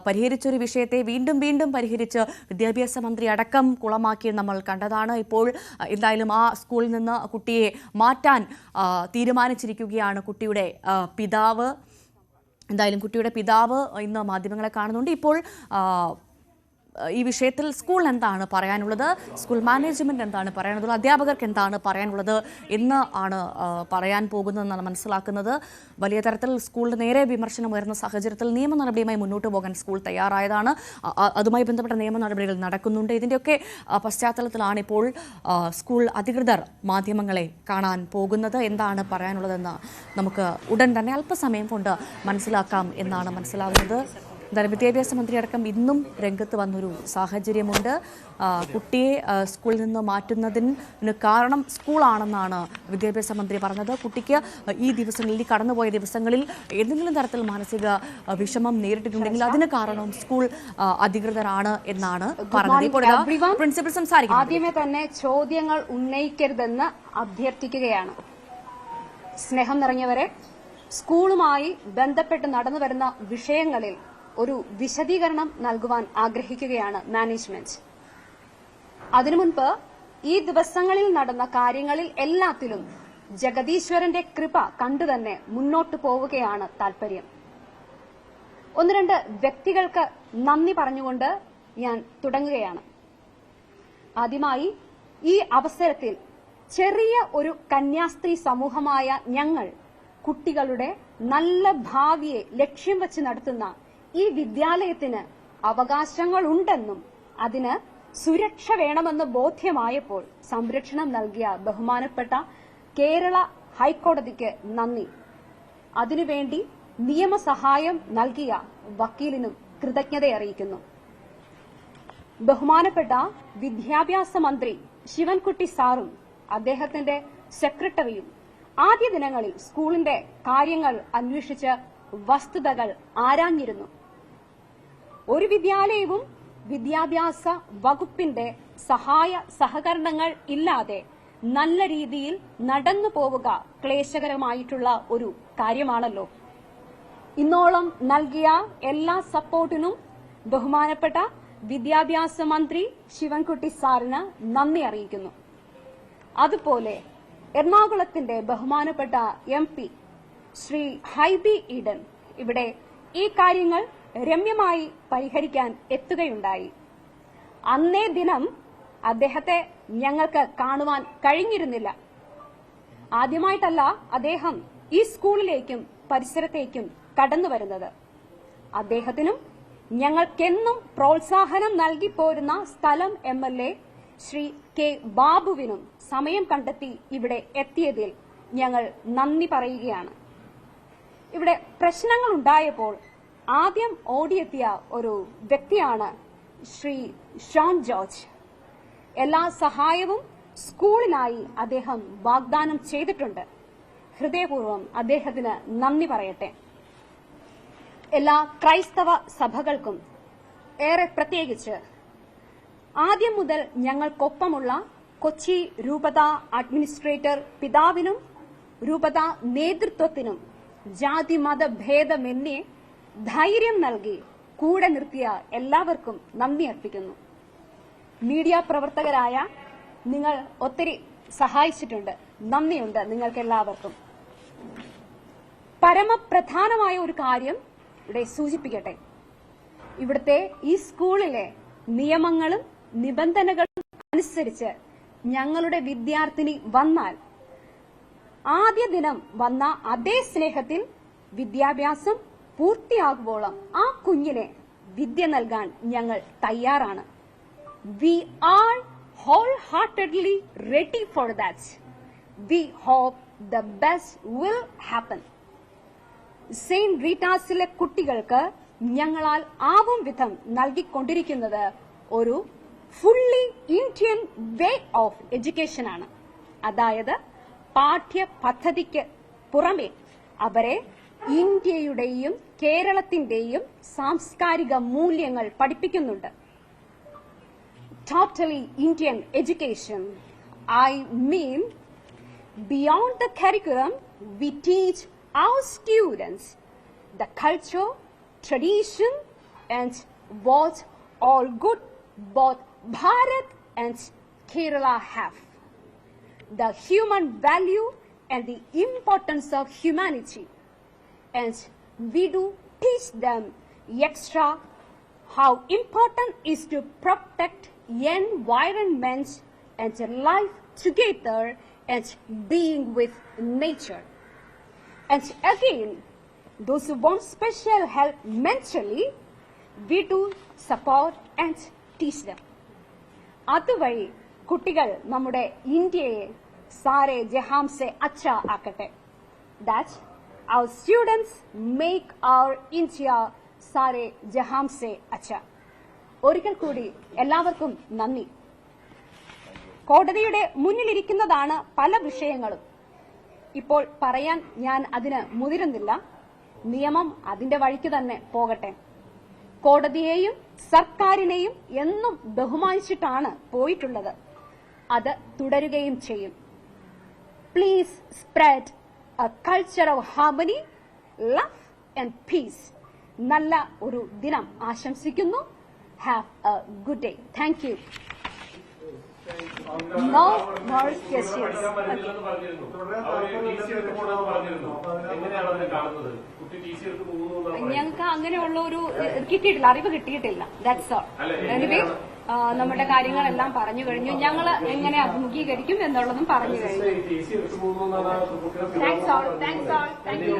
പരിഹരിച്ചൊരു വിഷയത്തെ വീണ്ടും പരിഹരിച്ച് വിദ്യാഭ്യാസ മന്ത്രി അടക്കം കുളമാക്കി നമ്മൾ കണ്ടതാണ്. ഇപ്പോൾ എന്തായാലും ആ സ്കൂളിൽ നിന്ന് കുട്ടിയെ മാറ്റാൻ തീരുമാനിച്ചിരിക്കുകയാണ് കുട്ടിയുടെ പിതാവ്. എന്തായാലും കുട്ടിയുടെ പിതാവ് ഇന്ന് മാധ്യമങ്ങളെ കാണുന്നുണ്ട്. ഇപ്പോൾ ഈ വിഷയത്തിൽ സ്കൂൾ എന്താണ് പറയാനുള്ളത്, സ്കൂൾ മാനേജ്മെന്റ് എന്താണ് പറയാനുള്ളത്, അധ്യാപകർക്ക് എന്താണ് പറയാനുള്ളത് എന്ന് ആണ് പറയാൻ പോകുന്നതെന്നാണ് മനസ്സിലാക്കുന്നത്. വലിയ തരത്തിൽ സ്കൂളിന് നേരെ വിമർശനം ഉയർന്ന സാഹചര്യത്തിൽ നിയമ നടപടിയുമായി മുന്നോട്ട് പോകാൻ സ്കൂൾ തയ്യാറായതാണ്. അതുമായി ബന്ധപ്പെട്ട നിയമ നടപടികൾ നടക്കുന്നുണ്ട്. ഇതിൻ്റെയൊക്കെ പശ്ചാത്തലത്തിലാണ് ഇപ്പോൾ സ്കൂൾ അധികൃതർ മാധ്യമങ്ങളെ കാണാൻ പോകുന്നത്. എന്താണ് പറയാനുള്ളതെന്ന് നമുക്ക് ഉടൻ തന്നെ അല്പസമയം കൊണ്ട് മനസ്സിലാക്കാം എന്നാണ് മനസ്സിലാകുന്നത്. എന്തായാലും വിദ്യാഭ്യാസ മന്ത്രി അടക്കം ഇന്നും രംഗത്ത് വന്നൊരു സാഹചര്യമുണ്ട്. കുട്ടിയെ സ്കൂളിൽ നിന്ന് മാറ്റുന്നതിന് കാരണം സ്കൂളാണെന്നാണ് വിദ്യാഭ്യാസ മന്ത്രി പറഞ്ഞത്. കുട്ടിക്ക് ഈ ദിവസങ്ങളിൽ, ഈ കടന്നുപോയ ദിവസങ്ങളിൽ ഏതെങ്കിലും തരത്തിൽ മാനസിക വിഷമം നേരിട്ടിട്ടുണ്ടെങ്കിൽ അതിന് കാരണവും സ്കൂൾ അധികൃതരാണ് എന്നാണ് പറഞ്ഞത്. പ്രിൻസിപ്പൽ സംസാരിക്കും. ആദ്യമേ തന്നെ ചോദ്യങ്ങൾ ഉന്നയിക്കരുതെന്ന് അഭ്യർത്ഥിക്കുകയാണ്. സ്നേഹം നിറഞ്ഞവരെ, സ്കൂളുമായി ബന്ധപ്പെട്ട് നടന്നുവരുന്ന വിഷയങ്ങളിൽ ഒരു വിശദീകരണം നൽകുവാൻ ആഗ്രഹിക്കുകയാണ് മാനേജ്മെന്റ്. അതിനു മുൻപ് ഈ ദിവസങ്ങളിൽ നടന്ന കാര്യങ്ങളിൽ എല്ലാത്തിലും ജഗദീശ്വരന്റെ കൃപ കണ്ടുതന്നെ മുന്നോട്ടു പോവുകയാണ് താൽപര്യം. 1-2 വ്യക്തികൾക്ക് നന്ദി പറഞ്ഞുകൊണ്ട് ഞാൻ തുടങ്ങുകയാണ്. ആദ്യമായി ഈ അവസരത്തിൽ ചെറിയ ഒരു കന്യാസ്ത്രീ സമൂഹമായ ഞങ്ങൾ കുട്ടികളുടെ നല്ല ഭാവിയെ ലക്ഷ്യം വെച്ച് നടത്തുന്ന ഈ വിദ്യാലയത്തിന് അവകാശങ്ങളുണ്ടെന്നും അതിന് സുരക്ഷ വേണമെന്ന് ബോധ്യമായപ്പോൾ സംരക്ഷണം നൽകിയ ബഹുമാനപ്പെട്ട കേരള ഹൈക്കോടതിക്ക് നന്ദി. അതിനുവേണ്ടി നിയമസഹായം നൽകിയ വക്കീലിനും കൃതജ്ഞത അറിയിക്കുന്നു. ബഹുമാനപ്പെട്ട വിദ്യാഭ്യാസ മന്ത്രി ശിവൻകുട്ടി സാറും അദ്ദേഹത്തിന്റെ സെക്രട്ടറിയും ആദ്യ ദിനങ്ങളിൽ സ്കൂളിന്റെ കാര്യങ്ങൾ അന്വേഷിച്ച് വസ്തുതകൾ ആരാഞ്ഞിരുന്നു. ഒരു വിദ്യാലയവും വിദ്യാഭ്യാസ വകുപ്പിന്റെ സഹായ സഹകരണങ്ങൾ ഇല്ലാതെ നല്ല രീതിയിൽ നടന്നു പോവുക ക്ലേശകരമായിട്ടുള്ള ഒരു കാര്യമാണല്ലോ. ഇന്നോളം നൽകിയ എല്ലാ സപ്പോർട്ടിനും ബഹുമാനപ്പെട്ട വിദ്യാഭ്യാസ മന്ത്രി ശിവൻകുട്ടി സാറിന് നന്ദി അറിയിക്കുന്നു. അതുപോലെ എറണാകുളത്തിന്റെ ബഹുമാനപ്പെട്ട MP ശ്രീ ഹൈബി ഈഡൻ ഇവിടെ ഈ കാര്യങ്ങൾ രമ്യമായി പരിഹരിക്കാൻ എത്തുകയുണ്ടായി. അന്നേ ദിനം അദ്ദേഹത്തെ ഞങ്ങൾക്ക് കാണുവാൻ കഴിഞ്ഞിരുന്നില്ല. ആദ്യമായിട്ടല്ല അദ്ദേഹം ഈ സ്കൂളിലേക്കും പരിസരത്തേക്കും കടന്നു വരുന്നത്. അദ്ദേഹത്തിനും ഞങ്ങൾക്കെന്നും പ്രോത്സാഹനം നൽകി പോരുന്ന സ്ഥലം MLA ശ്രീ K. ബാബുവിനും സമയം കണ്ടെത്തി ഇവിടെ എത്തിയതിൽ ഞങ്ങൾ നന്ദി പറയുകയാണ്. ഇവിടെ പ്രശ്നങ്ങൾ ഉണ്ടായപ്പോൾ ആദ്യം ഓടിയെത്തിയ ഒരു വ്യക്തിയാണ് ശ്രീ ഷോൺ ജോർജ്. എല്ലാ സഹായവും സ്കൂളിനായി അദ്ദേഹം വാഗ്ദാനം ചെയ്തിട്ടുണ്ട്. ഹൃദയപൂർവ്വം അദ്ദേഹത്തിന് നന്ദി പറയട്ടെ. എല്ലാ ക്രൈസ്തവ സഭകൾക്കും ഏറെ പ്രത്യേകിച്ച് ആദ്യം മുതൽ ഞങ്ങൾക്കൊപ്പമുള്ള കൊച്ചി രൂപത അഡ്മിനിസ്ട്രേറ്റർ പിതാവിനും രൂപത നേതൃത്വത്തിനും ജാതി മത ഭേദമന്യേ ധൈര്യം നൽകി കൂടെ നിർത്തിയ എല്ലാവർക്കും നന്ദി അർപ്പിക്കുന്നു. മീഡിയ പ്രവർത്തകരായ നിങ്ങൾ ഒത്തിരി സഹായിച്ചിട്ടുണ്ട്. നന്ദിയുണ്ട് നിങ്ങൾക്ക് എല്ലാവർക്കും. പരമപ്രധാനമായ ഒരു കാര്യം ഇവിടെ സൂചിപ്പിക്കട്ടെ. ഇവിടുത്തെ ഈ സ്കൂളിലെ നിയമങ്ങളും നിബന്ധനകളും അനുസരിച്ച് ഞങ്ങളുടെ വിദ്യാർത്ഥിനി വന്നാൽ ആദ്യ ദിനം വന്ന അതേ സ്നേഹത്തിൽ വിദ്യാഭ്യാസം പൂർത്തിയാകുവോളം ആ കുഞ്ഞിനെ വിദ്യ നൽകാൻ ഞങ്ങൾ തയ്യാറാണ്. We are wholeheartedly ready for that. We hope the best will happen. Saint റീറ്റാസിലെ കുട്ടികൾക്ക് ഞങ്ങളാൽ ആവും വിധം നൽകിക്കൊണ്ടിരിക്കുന്നത് ഒരു fully Indian way of education ആണ്. അതായത് പാഠ്യ പദ്ധതിക്ക് പുറമെ അവരെ ഇന്ത്യയുടെയും കേരളത്തിന്റെയും സാംസ്കാരിക മൂല്യങ്ങൾ പഠിപ്പിക്കുന്നുണ്ട്. totally Indian education. I mean, beyond the curriculum, we teach our students the culture, tradition, and what all good both Bharat and Kerala have. The human value and the importance of humanity. And we do teach them extra how important is to protect environment and life together and being with nature. And again, those who want special help mentally, we do support and teach them. അതുവഴി കുട്ടികൾ നമ്മുടെ ഇന്ത്യയെ സാരെ ജഹാം സെ അച്ഛ ആക്കട്ടെ. That our students make our India Saare ജഹാം സെ അച്ഛ. ഒരിക്കൽ കൂടി എല്ലാവർക്കും നന്ദി. കോടതിയുടെ മുന്നിലിരിക്കുന്നതാണ് പല വിഷയങ്ങളും. ഇപ്പോൾ പറയാൻ ഞാൻ അതിന് മുതിരുന്നില്ല. നിയമം അതിന്റെ വഴിക്ക് തന്നെ പോകട്ടെ. കോടതിയെയും സർക്കാരിനെയും എന്നും ബഹുമാനിച്ചിട്ടാണ് പോയിട്ടുള്ളത്. അത് തുടരുകയും ചെയ്യും. Please spread A culture of harmony, love and piece. നല്ല ഒരു ദിനം ആശംസിക്കുന്നു. Have A good day. Thank you. No more questions. ഞങ്ങൾക്ക് അങ്ങനെയുള്ള ഒരു കിട്ടിയിട്ടില്ല, അറിവ് കിട്ടിയിട്ടില്ല. That's all. എനിവേ നമ്മുടെ കാര്യങ്ങളെല്ലാം പറഞ്ഞു കഴിഞ്ഞു. ഞങ്ങൾ എങ്ങനെ അഭിമുഖീകരിക്കും എന്നുള്ളതും പറഞ്ഞു കഴിഞ്ഞു. Thanks all. Thanks all. Thank you.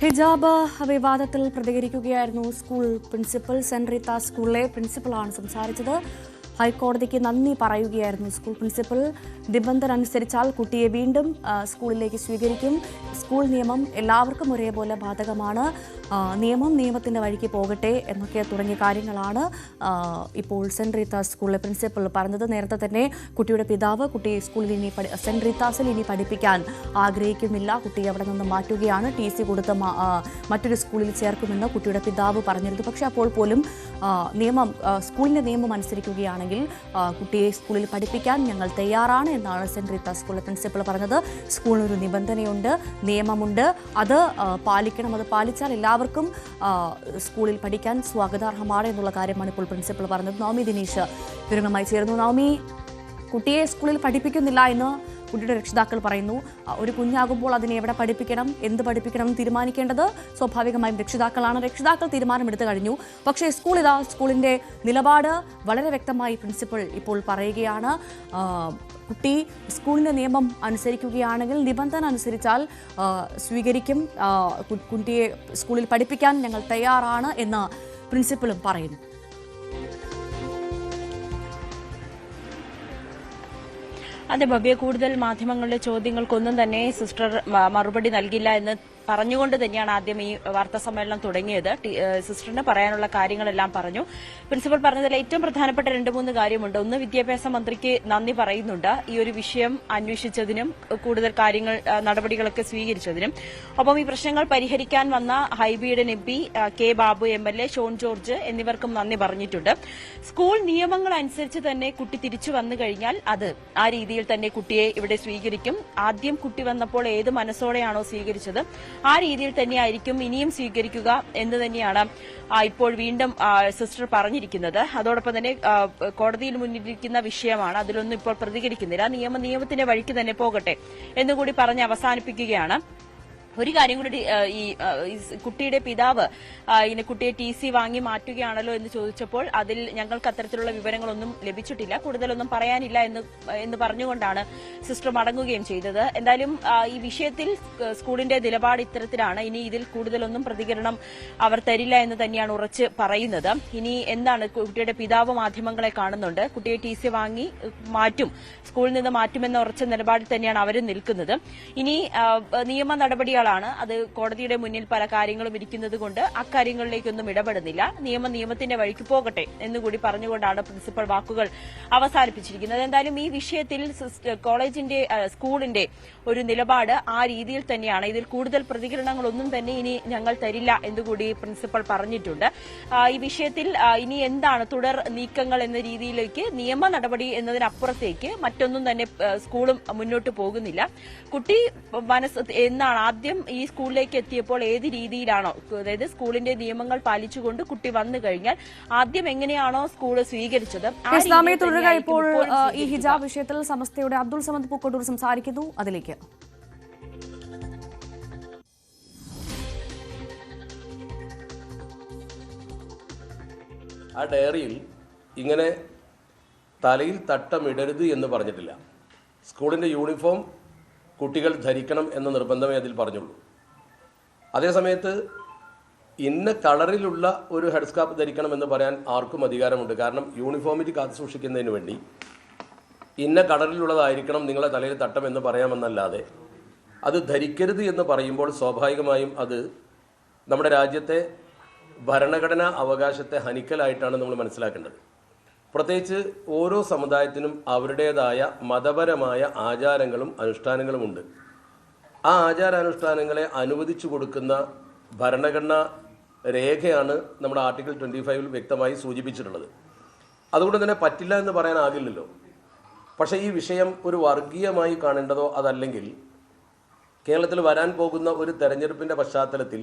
ഹിജാബ് വിവാദത്തിൽ പ്രതികരിക്കുകയായിരുന്നു സ്കൂൾ പ്രിൻസിപ്പൽ. സെന്റ് റീത്ത സ്കൂളിലെ പ്രിൻസിപ്പലാണ് സംസാരിച്ചത്. ഹൈക്കോടതിക്ക് നന്ദി പറയുകയായിരുന്നു സ്കൂൾ പ്രിൻസിപ്പൽ. നിബന്ധന അനുസരിച്ചാൽ കുട്ടിയെ വീണ്ടും സ്കൂളിലേക്ക് സ്വീകരിക്കും. സ്കൂൾ നിയമം എല്ലാവർക്കും ഒരേപോലെ ബാധകമാണ്. നിയമത്തിന്റെ വഴിക്ക് പോകട്ടെ എന്നൊക്കെ തുടങ്ങിയ കാര്യങ്ങളാണ് ഇപ്പോൾ സെന്റ് റീത്ത സ്കൂളിലെ പ്രിൻസിപ്പൽ പറഞ്ഞത്. നേരത്തെ തന്നെ കുട്ടിയുടെ പിതാവ് കുട്ടിയെ സ്കൂളിൽ ഇനി സെന്റ് റീത്താസിൽ ഇനി പഠിപ്പിക്കാൻ ആഗ്രഹിക്കുന്നില്ല, കുട്ടിയെ അവിടെ നിന്ന് മാറ്റുകയാണ്, TC കൊടുത്ത് മറ്റൊരു സ്കൂളിൽ ചേർക്കുമെന്ന് കുട്ടിയുടെ പിതാവ് പറഞ്ഞിരുന്നു. പക്ഷേ അപ്പോൾ പോലും സ്കൂളിന്റെ നിയമം അനുസരിക്കുകയാണെങ്കിൽ കുട്ടിയെ സ്കൂളിൽ പഠിപ്പിക്കാൻ ഞങ്ങൾ തയ്യാറാണ് എന്നാണ് സെന്റ് റീത്ത സ്കൂളിലെ പ്രിൻസിപ്പൽ പറഞ്ഞത്. സ്കൂളിനൊരു നിബന്ധനയുണ്ട്, നിയമമുണ്ട്, അത് പാലിക്കണം. അത് പാലിച്ചാൽ എല്ലാവർക്കും സ്കൂളിൽ പഠിക്കാൻ സ്വാഗതാർഹമാണ് എന്നുള്ള കാര്യമാണ് ഇപ്പോൾ പ്രിൻസിപ്പൽ പറഞ്ഞത്. നവമി ദിനേശ് വിവരങ്ങളുമായി ചേർന്നു. നവമി, കുട്ടിയെ സ്കൂളിൽ പഠിപ്പിക്കുന്നില്ല എന്ന് കുട്ടിയുടെ രക്ഷിതാക്കൾ പറയുന്നു. ഒരു കുഞ്ഞാകുമ്പോൾ അതിനെ എവിടെ പഠിപ്പിക്കണം, എന്ത് പഠിപ്പിക്കണം എന്ന് തീരുമാനിക്കേണ്ടത് സ്വാഭാവികമായും രക്ഷിതാക്കളാണ്. രക്ഷിതാക്കൾ തീരുമാനമെടുത്തു കഴിഞ്ഞു. പക്ഷേ സ്കൂളിന്റെ നിലപാട് വളരെ വ്യക്തമായി പ്രിൻസിപ്പൽ ഇപ്പോൾ പറയുകയാണ്. കുട്ടി സ്കൂളിന്റെ നിയമം അനുസരിക്കുകയാണെങ്കിൽ, നിബന്ധന അനുസരിച്ചാൽ സ്വീകരിക്കും, കുട്ടിയെ സ്കൂളിൽ പഠിപ്പിക്കാൻ ഞങ്ങൾ തയ്യാറാണ് എന്ന് പ്രിൻസിപ്പലും പറയുന്നു. അതെ ഭവ്യ, കൂടുതൽ മാധ്യമങ്ങളുടെ ചോദ്യങ്ങൾക്കൊന്നും തന്നെ സിസ്റ്റർ മറുപടി നൽകില്ല എന്ന് പറഞ്ഞുകൊണ്ട് തന്നെയാണ് ആദ്യം ഈ വാർത്താ സമ്മേളനം തുടങ്ങിയത്. സിസ്റ്ററിന് പറയാനുള്ള കാര്യങ്ങളെല്ലാം പറഞ്ഞു. പ്രിൻസിപ്പൽ പറഞ്ഞതിൽ ഏറ്റവും പ്രധാനപ്പെട്ട 2-3 കാര്യമുണ്ട്. ഒന്ന്, വിദ്യാഭ്യാസ മന്ത്രിക്ക് നന്ദി പറയുന്നുണ്ട് ഈ ഒരു വിഷയം അന്വേഷിച്ചതിനും കൂടുതൽ നടപടികളൊക്കെ സ്വീകരിച്ചതിനും. ഒപ്പം ഈ പ്രശ്നങ്ങൾ പരിഹരിക്കാൻ വന്ന ഹൈബിയുടെ MP, K Babu MLA, Shone George എന്നിവർക്കും നന്ദി പറഞ്ഞിട്ടുണ്ട്. സ്കൂൾ നിയമങ്ങൾ അനുസരിച്ച് തന്നെ കുട്ടി തിരിച്ചു വന്നു കഴിഞ്ഞാൽ അത് ആ രീതിയിൽ തന്നെ കുട്ടിയെ ഇവിടെ സ്വീകരിക്കും. ആദ്യം കുട്ടി വന്നപ്പോൾ ഏത് മനസ്സോടെയാണോ സ്വീകരിച്ചത് ആ രീതിയിൽ തന്നെയായിരിക്കും ഇനിയും സ്വീകരിക്കുക എന്ന് തന്നെയാണ് ഇപ്പോൾ വീണ്ടും സിസ്റ്റർ പറഞ്ഞിരിക്കുന്നത്. അതോടൊപ്പം തന്നെ കോടതിയിൽ മുന്നിലിരിക്കുന്ന വിഷയമാണ്, അതിലൊന്നും ഇപ്പോൾ പ്രതികരിക്കുന്നില്ല. നിയമത്തിന്റെ വഴിക്ക് തന്നെ പോകട്ടെ എന്നുകൂടി പറഞ്ഞ് അവസാനിപ്പിക്കുകയാണ്. ഒരു കാര്യം കൂടി, ഈ കുട്ടിയുടെ പിതാവ് കുട്ടിയെ TC വാങ്ങി മാറ്റുകയാണല്ലോ എന്ന് ചോദിച്ചപ്പോൾ അതിൽ ഞങ്ങൾക്ക് അത്തരത്തിലുള്ള വിവരങ്ങളൊന്നും ലഭിച്ചിട്ടില്ല, കൂടുതലൊന്നും പറയാനില്ല എന്ന് പറഞ്ഞുകൊണ്ടാണ് സിസ്റ്റർ മടങ്ങുകയും ചെയ്തത്. എന്തായാലും ഈ വിഷയത്തിൽ സ്കൂളിന്റെ നിലപാട് ഇത്തരത്തിലാണ്. ഇനി ഇതിൽ കൂടുതലൊന്നും പ്രതികരണം അവർ തരില്ല എന്ന് തന്നെയാണ് ഉറച്ച് പറയുന്നത്. ഇനി എന്താണ്, കുട്ടിയുടെ പിതാവ് മാധ്യമങ്ങളെ കാണുന്നുണ്ട്, കുട്ടിയെ TC വാങ്ങി മാറ്റും, സ്കൂളിൽ നിന്ന് മാറ്റുമെന്ന ഉറച്ച നിലപാടിൽ തന്നെയാണ് അവരും നിൽക്കുന്നത്. ഇനി നിയമ നടപടി കോടതികളാണ്, അത് കോടതിയുടെ മുന്നിൽ പല കാര്യങ്ങളും ഇരിക്കുന്നത് കൊണ്ട് അക്കാര്യങ്ങളിലേക്കൊന്നും ഇടപെടുന്നില്ല, നിയമത്തിന്റെ വഴിക്ക് പോകട്ടെ എന്നുകൂടി പറഞ്ഞുകൊണ്ടാണ് പ്രിൻസിപ്പൽ വാക്കുകൾ അവസാനിപ്പിച്ചിരിക്കുന്നത്. എന്തായാലും ഈ വിഷയത്തിൽ സ്കൂളിന്റെ ഒരു നിലപാട് ആ രീതിയിൽ തന്നെയാണ്. ഇതിൽ കൂടുതൽ പ്രതികരണങ്ങളൊന്നും തന്നെ ഇനി ഞങ്ങൾ തരില്ല എന്നുകൂടി പ്രിൻസിപ്പൽ പറഞ്ഞിട്ടുണ്ട്. ഈ വിഷയത്തിൽ ഇനി എന്താണ് തുടർ നീക്കങ്ങൾ എന്ന രീതിയിലേക്ക് നിയമ നടപടി എന്നതിനപ്പുറത്തേക്ക് മറ്റൊന്നും തന്നെ സ്കൂളും മുന്നോട്ട് പോകുന്നില്ല. കുട്ടി എന്നാണ് ആദ്യം ഈ സ്കൂളിലേക്ക് എത്തിയപ്പോൾ ഏത് രീതിയിലാണോ, അതായത് സ്കൂളിന്റെ നിയമങ്ങൾ പാലിച്ചുകൊണ്ട് കുട്ടി വന്നു കഴിഞ്ഞാൽ ആദ്യം എങ്ങനെയാണോ സ്കൂള് സ്വീകരിച്ചത് തുടരുക. ഇപ്പോൾ ഈ ഹിജാബ് വിഷയത്തിൽ സമസ്തയുടെ അബ്ദുൾ സമദ് പൂക്കോട്ടൂർ സംസാരിക്കുന്നു. അതിലേക്ക് ആ ഡയറിയിൽ ഇങ്ങനെ തലയിൽ തട്ടമിടരുത് എന്ന് പറഞ്ഞിട്ടില്ല. സ്കൂളിൻ്റെ യൂണിഫോം കുട്ടികൾ ധരിക്കണം എന്ന നിർബന്ധമേ അതിൽ പറഞ്ഞുള്ളൂ. അതേസമയത്ത് ഇന്ന കളറിലുള്ള ഒരു ഹെഡ് സ്കാർഫ് ധരിക്കണമെന്ന് പറയാൻ ആർക്കും അധികാരമുണ്ട്. കാരണം യൂണിഫോമിറ്റി കാത്തു സൂക്ഷിക്കുന്നതിന് വേണ്ടി ഇന്ന കളറിലുള്ളതായിരിക്കണം നിങ്ങളെ തലയിൽ തട്ടമെന്ന് പറയാമെന്നല്ലാതെ അത് ധരിക്കരുത് എന്ന് പറയുമ്പോൾ സ്വാഭാവികമായും അത് നമ്മുടെ രാജ്യത്തെ ഭരണഘടനാ അവകാശത്തെ ഹനിക്കലായിട്ടാണ് നമ്മൾ മനസ്സിലാക്കേണ്ടത്. പ്രത്യേകിച്ച് ഓരോ സമുദായത്തിനും അവരുടേതായ മതപരമായ ആചാരങ്ങളും അനുഷ്ഠാനങ്ങളുമുണ്ട്. ആ ആചാരാനുഷ്ഠാനങ്ങളെ അനുവദിച്ചു കൊടുക്കുന്ന ഭരണഘടനാ രേഖയാണ് നമ്മുടെ ആർട്ടിക്കിൾ 25 വ്യക്തമായി സൂചിപ്പിച്ചിട്ടുള്ളത്. അതുകൊണ്ട് തന്നെ പറ്റില്ല എന്ന് പറയാനാകില്ലല്ലോ. പക്ഷേ ഈ വിഷയം ഒരു വർഗീയമായി കാണേണ്ടതോ അതല്ലെങ്കിൽ കേരളത്തിൽ വരാൻ പോകുന്ന ഒരു തെരഞ്ഞെടുപ്പിൻ്റെ പശ്ചാത്തലത്തിൽ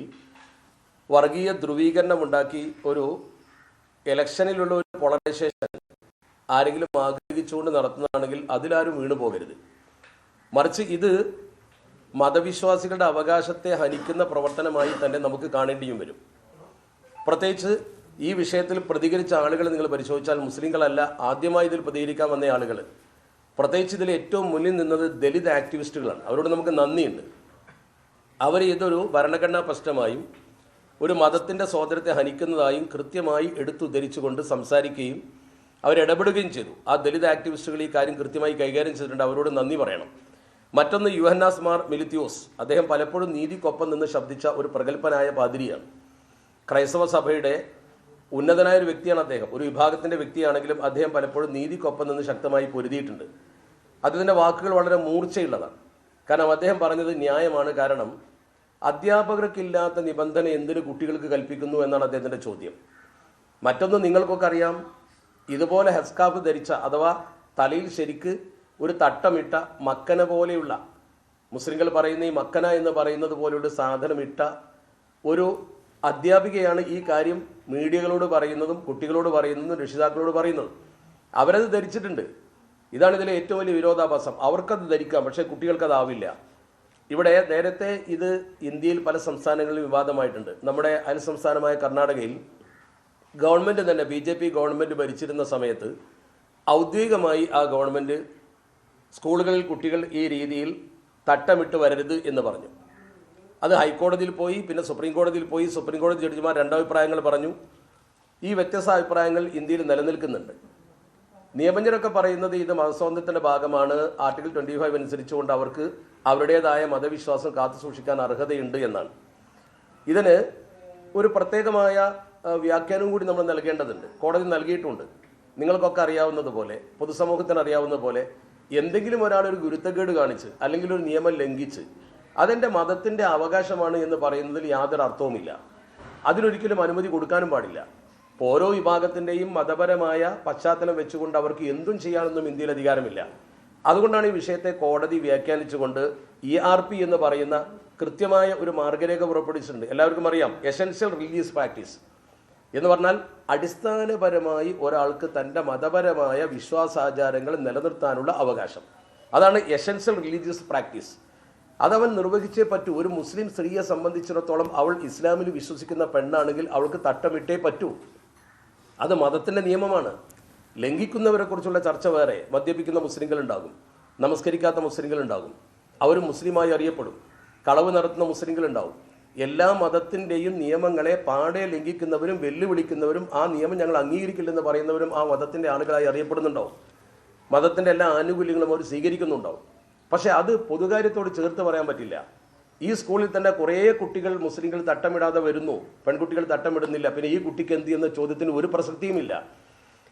വർഗീയ ധ്രുവീകരണമുണ്ടാക്കി ഒരു ഇലക്ഷനിലുള്ള ഒരു പോളറൈസേഷൻ ആരെങ്കിലും ആഗ്രഹിച്ചുകൊണ്ട് നടത്തുന്നതാണെങ്കിൽ അതിലാരും വീണു പോകരുത്. മറിച്ച് ഇത് മതവിശ്വാസികളുടെ അവകാശത്തെ ഹനിക്കുന്ന പ്രവർത്തനമായി തന്നെ നമുക്ക് കാണേണ്ടിയും വരും. പ്രത്യേകിച്ച് ഈ വിഷയത്തിൽ പ്രതികരിച്ച ആളുകൾ നിങ്ങൾ പരിശോധിച്ചാൽ മുസ്ലിങ്ങളല്ല, ആദ്യമായി ഇതിൽ പ്രതികരിക്കാൻ വന്ന ആളുകൾ. പ്രത്യേകിച്ച് ഇതിൽ ഏറ്റവും മുന്നിൽ നിന്നത് ദലിത് ആക്ടിവിസ്റ്റുകളാണ്. അവരോട് നമുക്ക് നന്ദിയുണ്ട്. അവർ ഇതൊരു ഭരണഘടനാ പ്രശ്നമായും ഒരു മതത്തിൻ്റെ സ്വാതന്ത്ര്യത്തെ ഹനിക്കുന്നതായും കൃത്യമായി എടുത്തുദ്ധരിച്ചുകൊണ്ട് സംസാരിക്കുകയും അവരിടപെടുകയും ചെയ്തു. ആ ദലിത് ആക്ടിവിസ്റ്റുകൾ ഈ കാര്യം കൃത്യമായി കൈകാര്യം ചെയ്തിട്ടുണ്ട്. അവരോട് നന്ദി പറയണം. മറ്റൊന്ന് യുഹന്നാസ് മാർ മിലിത്തിയോസ്. അദ്ദേഹം പലപ്പോഴും നീതിക്കൊപ്പം നിന്ന് ശബ്ദിച്ച ഒരു പ്രഗത്ഭനായ പാതിരിയാണ്. ക്രൈസ്തവ സഭയുടെ ഉന്നതനായ ഒരു വ്യക്തിയാണ് അദ്ദേഹം. ഒരു വിഭാഗത്തിൻ്റെ വ്യക്തിയാണെങ്കിലും അദ്ദേഹം പലപ്പോഴും നീതിക്കൊപ്പം നിന്ന് ശക്തമായി പൊരുതിയിട്ടുണ്ട്. അദ്ദേഹത്തിൻ്റെ വാക്കുകൾ വളരെ മൂർച്ചയുള്ളതാണ്. കാരണം അദ്ദേഹം പറഞ്ഞത് ന്യായമാണ്. കാരണം അധ്യാപകർക്കില്ലാത്ത നിബന്ധന എന്തിന് കുട്ടികൾക്ക് കൽപ്പിക്കുന്നു എന്നാണ് അദ്ദേഹത്തിൻ്റെ ചോദ്യം. മറ്റൊന്ന് നിങ്ങൾക്കൊക്കെ അറിയാം, ഇതുപോലെ ഹെസ്കാഫ് ധരിച്ച അഥവാ തലയിൽ ശരിക്ക് ഒരു തട്ടമിട്ട മക്കന പോലെയുള്ള, മുസ്ലിങ്ങൾ പറയുന്ന ഈ മക്കന എന്ന് പറയുന്നത് പോലെയുള്ള സാധനമിട്ട ഒരു അധ്യാപികയാണ് ഈ കാര്യം മീഡിയകളോട് പറയുന്നതും കുട്ടികളോട് പറയുന്നതും രക്ഷിതാക്കളോട് പറയുന്നതും. അവരത് ധരിച്ചിട്ടുണ്ട്. ഇതാണ് ഇതിലെ ഏറ്റവും വലിയ വിരോധാഭാസം. അവർക്കത് ധരിക്കാം, പക്ഷേ കുട്ടികൾക്കതാവില്ല. ഇവിടെ നേരത്തെ ഇത് ഇന്ത്യയിൽ പല സംസ്ഥാനങ്ങളിലും വിവാദമായിട്ടുണ്ട്. നമ്മുടെ അയൽ സംസ്ഥാനമായ കർണാടകയിൽ ഗവൺമെൻറ് തന്നെ BJP ഗവൺമെൻറ് ഭരിച്ചിരുന്ന സമയത്ത് ഔദ്യോഗികമായി ആ ഗവൺമെൻറ് സ്കൂളുകളിൽ കുട്ടികൾ ഈ രീതിയിൽ തട്ടമിട്ട് വരരുത് എന്ന് പറഞ്ഞു. അത് ഹൈക്കോടതിയിൽ പോയി, പിന്നെ സുപ്രീം കോടതിയിൽ പോയി. സുപ്രീം കോടതി ജഡ്ജിമാർ രണ്ടഭിപ്രായങ്ങൾ പറഞ്ഞു. ഈ വ്യത്യസ്ത അഭിപ്രായങ്ങൾ ഇന്ത്യയിൽ നിലനിൽക്കുന്നുണ്ട്. നിയമജ്ഞരൊക്കെ പറയുന്നത് ഇത് മതസ്വാതന്ത്ര്യത്തിൻ്റെ ഭാഗമാണ്, ആർട്ടിക്കിൾ 25 അനുസരിച്ചുകൊണ്ട് അവർക്ക് അവരുടേതായ മതവിശ്വാസം കാത്തു സൂക്ഷിക്കാൻ അർഹതയുണ്ട് എന്നാണ്. ഇതിന് ഒരു പ്രത്യേകമായ വ്യാഖ്യാനവും കൂടി നമ്മൾ നൽകേണ്ടതുണ്ട്. കോടതി നൽകിയിട്ടുണ്ട്. നിങ്ങൾക്കൊക്കെ അറിയാവുന്നതുപോലെ, പൊതുസമൂഹത്തിന് അറിയാവുന്ന പോലെ, എന്തെങ്കിലും ഒരാൾ ഒരു ഗുരുത്തക്കേട് കാണിച്ച് അല്ലെങ്കിൽ ഒരു നിയമം ലംഘിച്ച് അതെൻ്റെ മതത്തിൻ്റെ അവകാശമാണ് എന്ന് പറയുന്നതിൽ യാതൊരു അർത്ഥവുമില്ല. അതിനൊരിക്കലും അനുമതി കൊടുക്കാനും പാടില്ല. ഇപ്പോൾ ഓരോ വിഭാഗത്തിൻ്റെയും മതപരമായ പശ്ചാത്തലം വെച്ചുകൊണ്ട് അവർക്ക് എന്തും ചെയ്യാനൊന്നും ഇന്ത്യയിൽ അധികാരമില്ല. അതുകൊണ്ടാണ് ഈ വിഷയത്തെ കോടതി വ്യാഖ്യാനിച്ചുകൊണ്ട് ERP എന്ന് പറയുന്ന കൃത്യമായ ഒരു മാർഗരേഖ പുറപ്പെടുവിച്ചിട്ടുണ്ട്. എല്ലാവർക്കും അറിയാം, എസെൻഷ്യൽ റിലീജിയസ് പ്രാക്ടീസ് എന്ന് പറഞ്ഞാൽ അടിസ്ഥാനപരമായി ഒരാൾക്ക് തൻ്റെ മതപരമായ വിശ്വാസാചാരങ്ങൾ നിലനിർത്താനുള്ള അവകാശം. അതാണ് എസെൻഷ്യൽ റിലീജിയസ് പ്രാക്ടീസ്. അതവൻ നിർവഹിച്ചേ പറ്റൂ. ഒരു മുസ്ലിം സ്ത്രീയെ സംബന്ധിച്ചിടത്തോളം അവൾ ഇസ്ലാമിൽ വിശ്വസിക്കുന്ന പെണ്ണാണെങ്കിൽ അവൾക്ക് തട്ടമിട്ടേ പറ്റൂ. അത് മതത്തിൻ്റെ നിയമമാണ്. ലംഘിക്കുന്നവരെക്കുറിച്ചുള്ള ചർച്ച വേറെ. മദ്യപിക്കുന്ന മുസ്ലിങ്ങളുണ്ടാകും, നമസ്കരിക്കാത്ത മുസ്ലിങ്ങളുണ്ടാകും, അവർ മുസ്ലിമായി അറിയപ്പെടും. കളവ് നടത്തുന്ന മുസ്ലിങ്ങളുണ്ടാവും. എല്ലാ മതത്തിൻ്റെയും നിയമങ്ങളെ പാടെ ലംഘിക്കുന്നവരും വെല്ലുവിളിക്കുന്നവരും ആ നിയമം ഞങ്ങൾ അംഗീകരിക്കില്ലെന്ന് പറയുന്നവരും ആ മതത്തിൻ്റെ ആളുകളായി അറിയപ്പെടുന്നുണ്ടാവും. മതത്തിൻ്റെ എല്ലാ ആനുകൂല്യങ്ങളും അവർ സ്വീകരിക്കുന്നുണ്ടാവും. പക്ഷേ അത് പൊതുകാര്യത്തോട് ചേർത്ത് പറയാൻ പറ്റില്ല. ഈ സ്കൂളിൽ തന്നെ കുറേ കുട്ടികൾ മുസ്ലിങ്ങൾ തട്ടമിടാതെ വരുന്നു, പെൺകുട്ടികൾ തട്ടമിടുന്നില്ല. പിന്നെ ഈ കുട്ടിക്ക് എന്ത് എന്ന ചോദ്യത്തിന് ഒരു പ്രസക്തിയുമില്ല.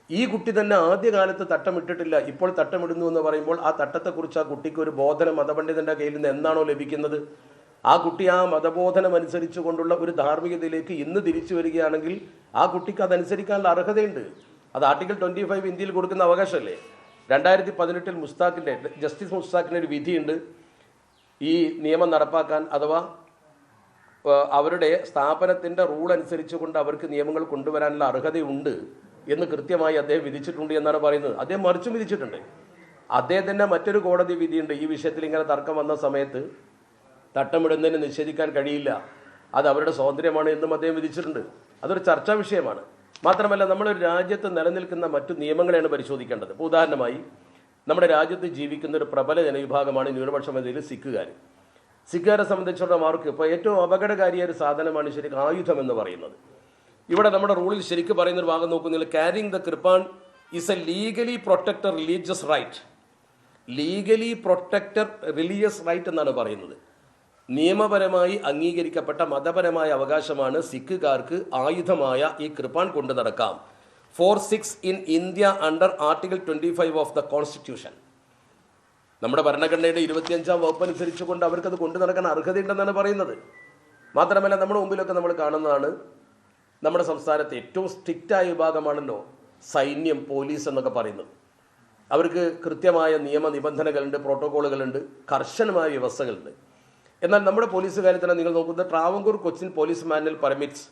ഈ കുട്ടി തന്നെ ആദ്യകാലത്ത് തട്ടമിട്ടിട്ടില്ല, ഇപ്പോൾ തട്ടമിടുന്നു എന്ന് പറയുമ്പോൾ ആ തട്ടത്തെക്കുറിച്ച് ആ കുട്ടിക്ക് ഒരു ബോധനം മതപണ്ഡിതന്റെ കയ്യിൽ നിന്ന് എന്നാണോ ലഭിക്കുന്നത്? ആ കുട്ടി ആ മതബോധനം അനുസരിച്ചു കൊണ്ടുള്ള ഒരു ധാർമ്മികതയിലേക്ക് ഇന്ന് തിരിച്ചു വരികയാണെങ്കിൽ ആ കുട്ടിക്ക് അതനുസരിക്കാനുള്ള അർഹതയുണ്ട്. അത് ആർട്ടിക്കിൾ 25 ഇന്ത്യയിൽ കൊടുക്കുന്ന അവകാശമല്ലേ? 2018 മുസ്താഖിന്റെ ജസ്റ്റിസ് മുസ്താഖിന്റെ ഒരു വിധിയുണ്ട് ഈ നിയമം നടപ്പാക്കാൻ, അഥവാ അവരുടെ സ്ഥാപനത്തിന്റെ റൂൾ അനുസരിച്ച് കൊണ്ട് അവർക്ക് നിയമങ്ങൾ കൊണ്ടുവരാനുള്ള അർഹതയുണ്ട് എന്ന് കൃത്യമായി അദ്ദേഹം വിധിച്ചിട്ടുണ്ട് എന്നാണ് പറയുന്നത്. അദ്ദേഹം മറിച്ചും വിധിച്ചിട്ടുണ്ട്. അദ്ദേഹത്തിന്റെ മറ്റൊരു കോടതി വിധിയുണ്ട് ഈ വിഷയത്തിൽ. ഇങ്ങനെ തർക്കം വന്ന സമയത്ത് തട്ടമിടുന്നതിന് നിഷേധിക്കാൻ കഴിയില്ല, അത് അവരുടെ സ്വാതന്ത്ര്യമാണ് എന്നും അദ്ദേഹം വിധിച്ചിട്ടുണ്ട്. അതൊരു ചർച്ചാ വിഷയമാണ്. മാത്രമല്ല, നമ്മളൊരു രാജ്യത്ത് നിലനിൽക്കുന്ന മറ്റു നിയമങ്ങളെയാണ് പരിശോധിക്കേണ്ടത്. ഇപ്പോൾ ഉദാഹരണമായി നമ്മുടെ രാജ്യത്ത് ജീവിക്കുന്ന ഒരു പ്രബല ജനവിഭാഗമാണ് ന്യൂനപക്ഷമതയിൽ സിഖുകാർ. സിഖുകാരെ സംബന്ധിച്ചിടത്തോളം അവർക്ക് ഇപ്പോൾ ഏറ്റവും അപകടകാരിയായ ഒരു സാധനമാണ് ശരിക്കും ആയുധം എന്ന് പറയുന്നത്. ഇവിടെ നമ്മുടെ റൂളിൽ ശരിക്കും പറയുന്ന ഒരു ഭാഗം നോക്കുന്നില്ല. Carrying the kirpan is a legally protected religious right. Legally protected religious right എന്നാണ് പറയുന്നത്. നിയമപരമായി അംഗീകരിക്കപ്പെട്ട മതപരമായ അവകാശമാണ് സിഖുകാർക്ക് ആയുധമായ ഈ കൃപാൻ കൊണ്ടു നടക്കാം. 4(6) in India under article 25 of the constitution. നമ്മുടെ ഭരണഘടനയുടെ 25-ാം വകുപ്പ് അനുസരിച്ച് കൊണ്ട് അവർക്കത് കൊണ്ടു നടക്കാൻ അർഹതയുണ്ടെന്നാണ് പറയുന്നത്. മാത്രമല്ല, നമ്മുടെ മുമ്പിലൊക്കെ നമ്മൾ കാണുന്നതാണ് നമ്മുടെ സംസ്ഥാനത്ത് ഏറ്റവും സ്ട്രിക്റ്റായ വിഭാഗമാണല്ലോ സൈന്യം, പോലീസ് എന്നൊക്കെ പറയുന്നത്. അവർക്ക് കൃത്യമായ നിയമനിബന്ധനകളുണ്ട്, പ്രോട്ടോക്കോളുകളുണ്ട്, കർശനമായ വ്യവസ്ഥകളുണ്ട്. എന്നാൽ നമ്മുടെ പോലീസുകാരെ തന്നെ നിങ്ങൾ നോക്കുന്നത് Travancore Cochin police manual permits,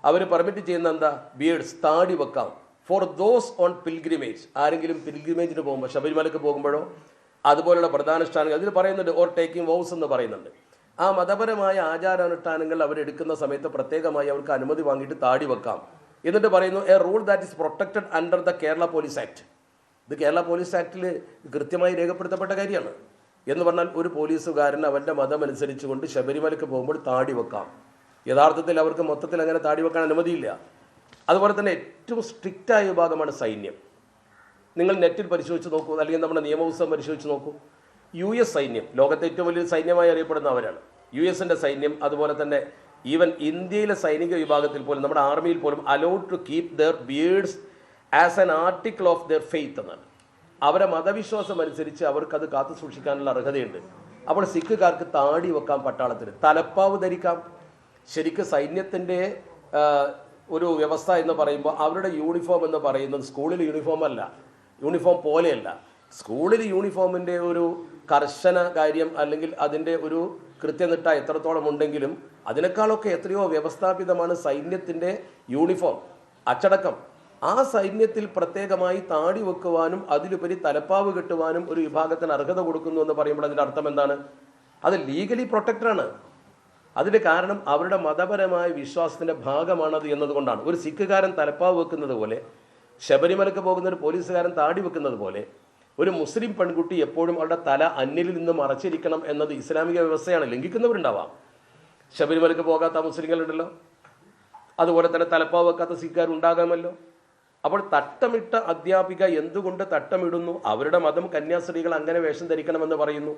അവർ പെർമിറ്റ് ചെയ്യുന്ന എന്താ? ബിയേഡ്സ്, താടി വെക്കാം. ഫോർ ദോസ് ഓൺ പിൽഗ്രിമേജ്, ആരെങ്കിലും പിൽഗ്രിമേജിന് പോകുമ്പോൾ, ശബരിമലയ്ക്ക് പോകുമ്പോഴോ അതുപോലുള്ള പ്രധാനുഷ്ഠാനങ്ങൾ അതിൽ പറയുന്നുണ്ട്. ഓർ ടേക്കിംഗ് വോസ് എന്ന് പറയുന്നുണ്ട്. ആ മതപരമായ ആചാരാനുഷ്ഠാനങ്ങൾ അവരെടുക്കുന്ന സമയത്ത് പ്രത്യേകമായി അവർക്ക് അനുമതി വാങ്ങിയിട്ട് താടി വെക്കാം. എന്നിട്ട് പറയുന്നു A rule that is protected under the Kerala police act. ഇത് കേരള പോലീസ് ആക്ടിൽ കൃത്യമായി രേഖപ്പെടുത്തപ്പെട്ട കാര്യമാണ്. എന്ന് പറഞ്ഞാൽ ഒരു പോലീസുകാരൻ അവൻ്റെ മതം അനുസരിച്ചുകൊണ്ട് ശബരിമലയ്ക്ക് പോകുമ്പോൾ താടി വെക്കാം. യഥാർത്ഥത്തിൽ അവർക്ക് മൊത്തത്തിൽ അങ്ങനെ താടി വെക്കാൻ അനുമതിയില്ല. അതുപോലെ തന്നെ ഏറ്റവും സ്ട്രിക്റ്റായ വിഭാഗമാണ് സൈന്യം. നിങ്ങൾ നെറ്റിൽ പരിശോധിച്ച് നോക്കൂ, അല്ലെങ്കിൽ നമ്മുടെ നിയമപുസ്തകം പരിശോധിച്ച് നോക്കൂ. US സൈന്യം ലോകത്തെ ഏറ്റവും വലിയ സൈന്യമായി അറിയപ്പെടുന്നവരാണ്. US-ന്റെ സൈന്യം, അതുപോലെ തന്നെ ഈവൻ ഇന്ത്യയിലെ സൈനിക വിഭാഗത്തിൽ പോലും, നമ്മുടെ ആർമിയിൽ പോലും allowed to keep their beards as an article of their faith എന്നാണ്. അവരെ മതവിശ്വാസം അനുസരിച്ച് അവർക്കത് കാത്തു സൂക്ഷിക്കാനുള്ള അർഹതയുണ്ട്. അപ്പോൾ സിഖുകാർക്ക് താടി വെക്കാം, പട്ടാളത്തിന് തലപ്പാവ് ധരിക്കാം. ശരിക്കും സൈന്യത്തിൻ്റെ ഒരു വ്യവസ്ഥ എന്ന് പറയുമ്പോൾ അവരുടെ യൂണിഫോം എന്ന് പറയുന്നത് സ്കൂളിൽ യൂണിഫോം അല്ല, യൂണിഫോം പോലെയല്ല. സ്കൂളിൽ യൂണിഫോമിൻ്റെ ഒരു കർശന കാര്യം അല്ലെങ്കിൽ അതിൻ്റെ ഒരു കൃത്യനിഷ്ഠ എത്രത്തോളം ഉണ്ടെങ്കിലും അതിനേക്കാളൊക്കെ എത്രയോ വ്യവസ്ഥാപിതമാണ് സൈന്യത്തിൻ്റെ യൂണിഫോം, അച്ചടക്കം. ആ സൈന്യത്തിൽ പ്രത്യേകമായി താടി വെക്കുവാനും അതിലുപരി തലപ്പാവ് കെട്ടുവാനും ഒരു വിഭാഗത്തിന് അർഹത കൊടുക്കുന്നു എന്ന് പറയുമ്പോൾ അതിൻ്റെ അർത്ഥം എന്താണ്? അത് ലീഗലി പ്രൊട്ടക്റ്റഡാണ്. അതിൻ്റെ കാരണം അവരുടെ മതപരമായ വിശ്വാസത്തിൻ്റെ ഭാഗമാണത് എന്നതുകൊണ്ടാണ്. ഒരു സിഖുകാരൻ തലപ്പാവ് വെക്കുന്നത് പോലെ, ശബരിമലയ്ക്ക് പോകുന്ന ഒരു പോലീസുകാരൻ താടി വെക്കുന്നത് പോലെ, ഒരു മുസ്ലിം പെൺകുട്ടി എപ്പോഴും അവരുടെ തല അന്യലിൽ നിന്ന് മറച്ചിരിക്കണം എന്നത് ഇസ്ലാമിക വ്യവസ്ഥയാണ്. ലംഘിക്കുന്നവരുണ്ടാവാം. ശബരിമലയ്ക്ക് പോകാത്ത മുസ്ലിങ്ങളുണ്ടല്ലോ, അതുപോലെ തന്നെ തലപ്പാവ് വെക്കാത്ത സിഖുകാരുണ്ടാകാമല്ലോ. അപ്പോൾ തട്ടമിട്ട അധ്യാപിക എന്തുകൊണ്ട് തട്ടമിടുന്നു? അവരുടെ മതം കന്യാസ്ത്രീകൾ അങ്ങനെ വേഷം ധരിക്കണമെന്ന് പറയുന്നു.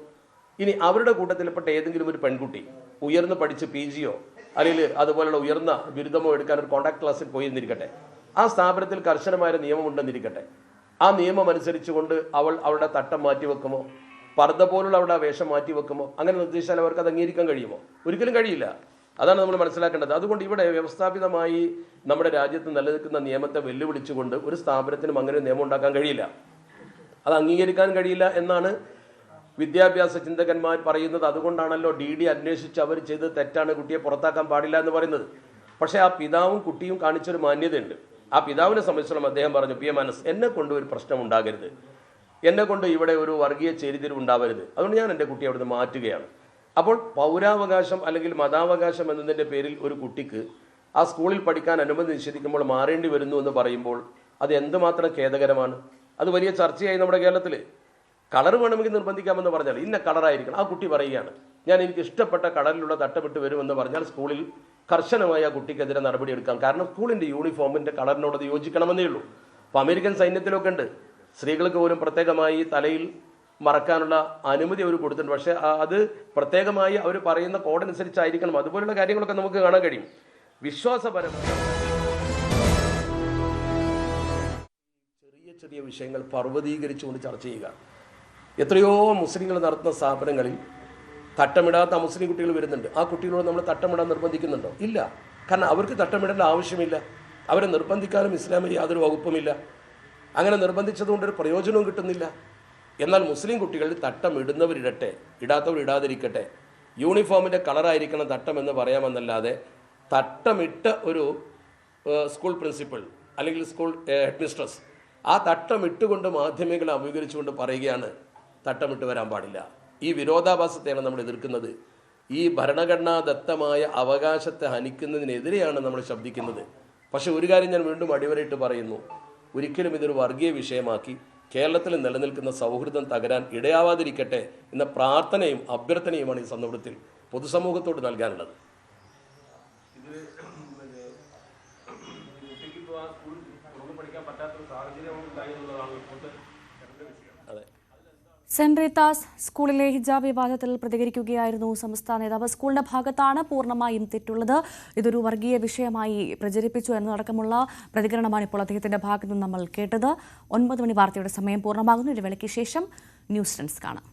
ഇനി അവരുടെ കൂട്ടത്തിൽപ്പെട്ട ഏതെങ്കിലും ഒരു പെൺകുട്ടി ഉയർന്ന് പഠിച്ച് PGയോ അല്ലെങ്കിൽ അതുപോലുള്ള ഉയർന്ന ബിരുദമോ എടുക്കാൻ ഒരു കോൺടാക്ട് ക്ലാസ്സിൽ പോയിരുന്നിരിക്കട്ടെ, ആ സ്ഥാപനത്തിൽ കർശനമായ നിയമമുണ്ടെന്നിരിക്കട്ടെ, ആ നിയമം അനുസരിച്ചുകൊണ്ട് അവളുടെ തട്ടം മാറ്റിവെക്കുമോ, പർദ്ദ പോലുള്ള അവളുടെ വേഷം മാറ്റിവെക്കുമോ? അങ്ങനെ നിർദ്ദേശിച്ചാൽ അവർക്ക് അത് അംഗീകരിക്കാൻ കഴിയുമോ? ഒരിക്കലും കഴിയില്ല. അതാണ് നമ്മൾ മനസ്സിലാക്കേണ്ടത്. അതുകൊണ്ട് ഇവിടെ വ്യവസ്ഥാപിതമായി നമ്മുടെ രാജ്യത്ത് നിലനിൽക്കുന്ന നിയമത്തെ വെല്ലുവിളിച്ചുകൊണ്ട് ഒരു സ്ഥാപനത്തിനും അങ്ങനെ നിയമം ഉണ്ടാക്കാൻ കഴിയില്ല, അത് അംഗീകരിക്കാൻ കഴിയില്ല എന്നാണ് വിദ്യാഭ്യാസ ചിന്തകന്മാർ പറയുന്നത്. അതുകൊണ്ടാണല്ലോ DD അന്വേഷിച്ച് അവർ ചെയ്ത് തെറ്റാണ്, കുട്ടിയെ പുറത്താക്കാൻ പാടില്ല എന്ന് പറയുന്നത്. പക്ഷേ ആ പിതാവും കുട്ടിയും കാണിച്ചൊരു മാന്യതയുണ്ട്. ആ പിതാവിനെ സംബന്ധിച്ചിടത്തോളം അദ്ദേഹം പറഞ്ഞു, PM മനസ് എന്നെ കൊണ്ട് ഒരു പ്രശ്നം ഉണ്ടാകരുത്, എന്നെ കൊണ്ട് ഇവിടെ ഒരു വർഗീയ ചേരിതിരിവ് ഉണ്ടാവരുത്, അതുകൊണ്ട് ഞാൻ എൻ്റെ കുട്ടിയെ അവിടുന്ന് മാറ്റുകയാണ്. അപ്പോൾ പൗരാവകാശം അല്ലെങ്കിൽ മതാവകാശം എന്നതിൻ്റെ പേരിൽ ഒരു കുട്ടിക്ക് ആ സ്കൂളിൽ പഠിക്കാൻ അനുമതി നിഷേധിക്കുമ്പോൾ മാറേണ്ടി വരുന്നു എന്ന് പറയുമ്പോൾ അത് എന്തുമാത്രം ഖേദകരമാണ്. അത് വലിയ ചർച്ചയായി നമ്മുടെ കേരളത്തിൽ. കളർ വേണമെങ്കിൽ നിർബന്ധിക്കാമെന്ന് പറഞ്ഞാൽ ഇന്ന കളറായിരിക്കണം. ആ കുട്ടി പറയുകയാണ് ഞാൻ എനിക്ക് ഇഷ്ടപ്പെട്ട കളറിലുള്ള തട്ടമിട്ട് വരുമെന്ന് പറഞ്ഞാൽ സ്കൂളിൽ കർശനമായി ആ കുട്ടിക്കെതിരെ നടപടിയെടുക്കാം. കാരണം സ്കൂളിൻ്റെ യൂണിഫോമിൻ്റെ കളറിനോട് അത് യോജിക്കണമെന്നേ ഉള്ളൂ. അപ്പോൾ അമേരിക്കൻ സൈന്യത്തിലൊക്കെ ഉണ്ട്, സ്ത്രീകൾക്ക് പോലും പ്രത്യേകമായി തലയിൽ മറക്കാനുള്ള അനുമതി അവർ കൊടുത്തിട്ടുണ്ട്. പക്ഷേ അത് പ്രത്യേകമായി അവർ പറയുന്ന കോഡനുസരിച്ചായിരിക്കണം. അതുപോലുള്ള കാര്യങ്ങളൊക്കെ നമുക്ക് കാണാൻ കഴിയും. വിശ്വാസപരമായ ചെറിയ ചെറിയ വിഷയങ്ങൾ പർവ്വതീകരിച്ചുകൊണ്ട് ചർച്ച ചെയ്യുക. എത്രയോ മുസ്ലിങ്ങൾ നടത്തുന്ന സ്ഥാപനങ്ങളിൽ തട്ടമിടാത്ത മുസ്ലിം കുട്ടികൾ വരുന്നുണ്ട്. ആ കുട്ടികളോട് നമ്മൾ തട്ടമിടാൻ നിർബന്ധിക്കുന്നുണ്ടോ? ഇല്ല. കാരണം അവർക്ക് തട്ടമിടേണ്ട ആവശ്യമില്ല. അവരെ നിർബന്ധിക്കാനും ഇസ്ലാമിൽ യാതൊരു വകുപ്പുമില്ല. അങ്ങനെ നിർബന്ധിച്ചതുകൊണ്ടൊരു പ്രയോജനവും കിട്ടുന്നില്ല. എന്നാൽ മുസ്ലിം കുട്ടികൾ തട്ടമിടുന്നവരിടട്ടെ, ഇടാത്തവരിടാതിരിക്കട്ടെ. യൂണിഫോമിൻ്റെ കളറായിരിക്കണം തട്ടം എന്ന് പറയാമെന്നല്ലാതെ തട്ടമിട്ട ഒരു സ്കൂൾ പ്രിൻസിപ്പൽ അല്ലെങ്കിൽ സ്കൂൾ ഹെഡ്മിസ്ട്രസ് ആ തട്ടമിട്ടുകൊണ്ട് മാധ്യമങ്ങളെ അഭിമുഖീകരിച്ചുകൊണ്ട് പറയുകയാണ് തട്ടമിട്ട് വരാൻ പാടില്ല. ഈ വിരോധാഭാസത്തെയാണ് നമ്മൾ എതിർക്കുന്നത്. ഈ ഭരണഘടനാദത്തമായ അവകാശത്തെ ഹനിക്കുന്നതിനെതിരെയാണ് നമ്മൾ ശബ്ദിക്കുന്നത്. പക്ഷെ ഒരു കാര്യം ഞാൻ വീണ്ടും അടിവരയിട്ട് പറയുന്നു, ഒരിക്കലും ഇതൊരു വർഗീയ വിഷയമാക്കി കേരളത്തിൽ നിലനിൽക്കുന്ന സൗഹൃദം തകരാൻ ഇടയാവാതിരിക്കട്ടെ എന്ന പ്രാർത്ഥനയും അഭ്യർത്ഥനയുമാണ് ഈ സന്ദർഭത്തിൽ പൊതുസമൂഹത്തോട് നൽകാനുള്ളത്. സെന്റ് റീത്താസ് സ്കൂളിലെ ഹിജാബ് വിവാദത്തിൽ പ്രതികരിക്കുകയായിരുന്നു സംസ്ഥാന നേതാവ്. സ്കൂളിന്റെ ഭാഗത്താണ് പൂർണ്ണമായും തെറ്റുള്ളത്, ഇതൊരു വർഗീയ വിഷയമായി പ്രചരിപ്പിച്ചു എന്നതടക്കമുള്ള പ്രതികരണമാണ് ഇപ്പോൾ അദ്ദേഹത്തിന്റെ ഭാഗത്തു നിന്ന് നമ്മൾ കേട്ടത്. 9 മണി വാർത്തയുടെ സമയം പൂർണ്ണമാകുന്നു. ഇടവേളയ്ക്ക് ശേഷം ന്യൂസ് ട്രെൻഡ്സ് കാണാം.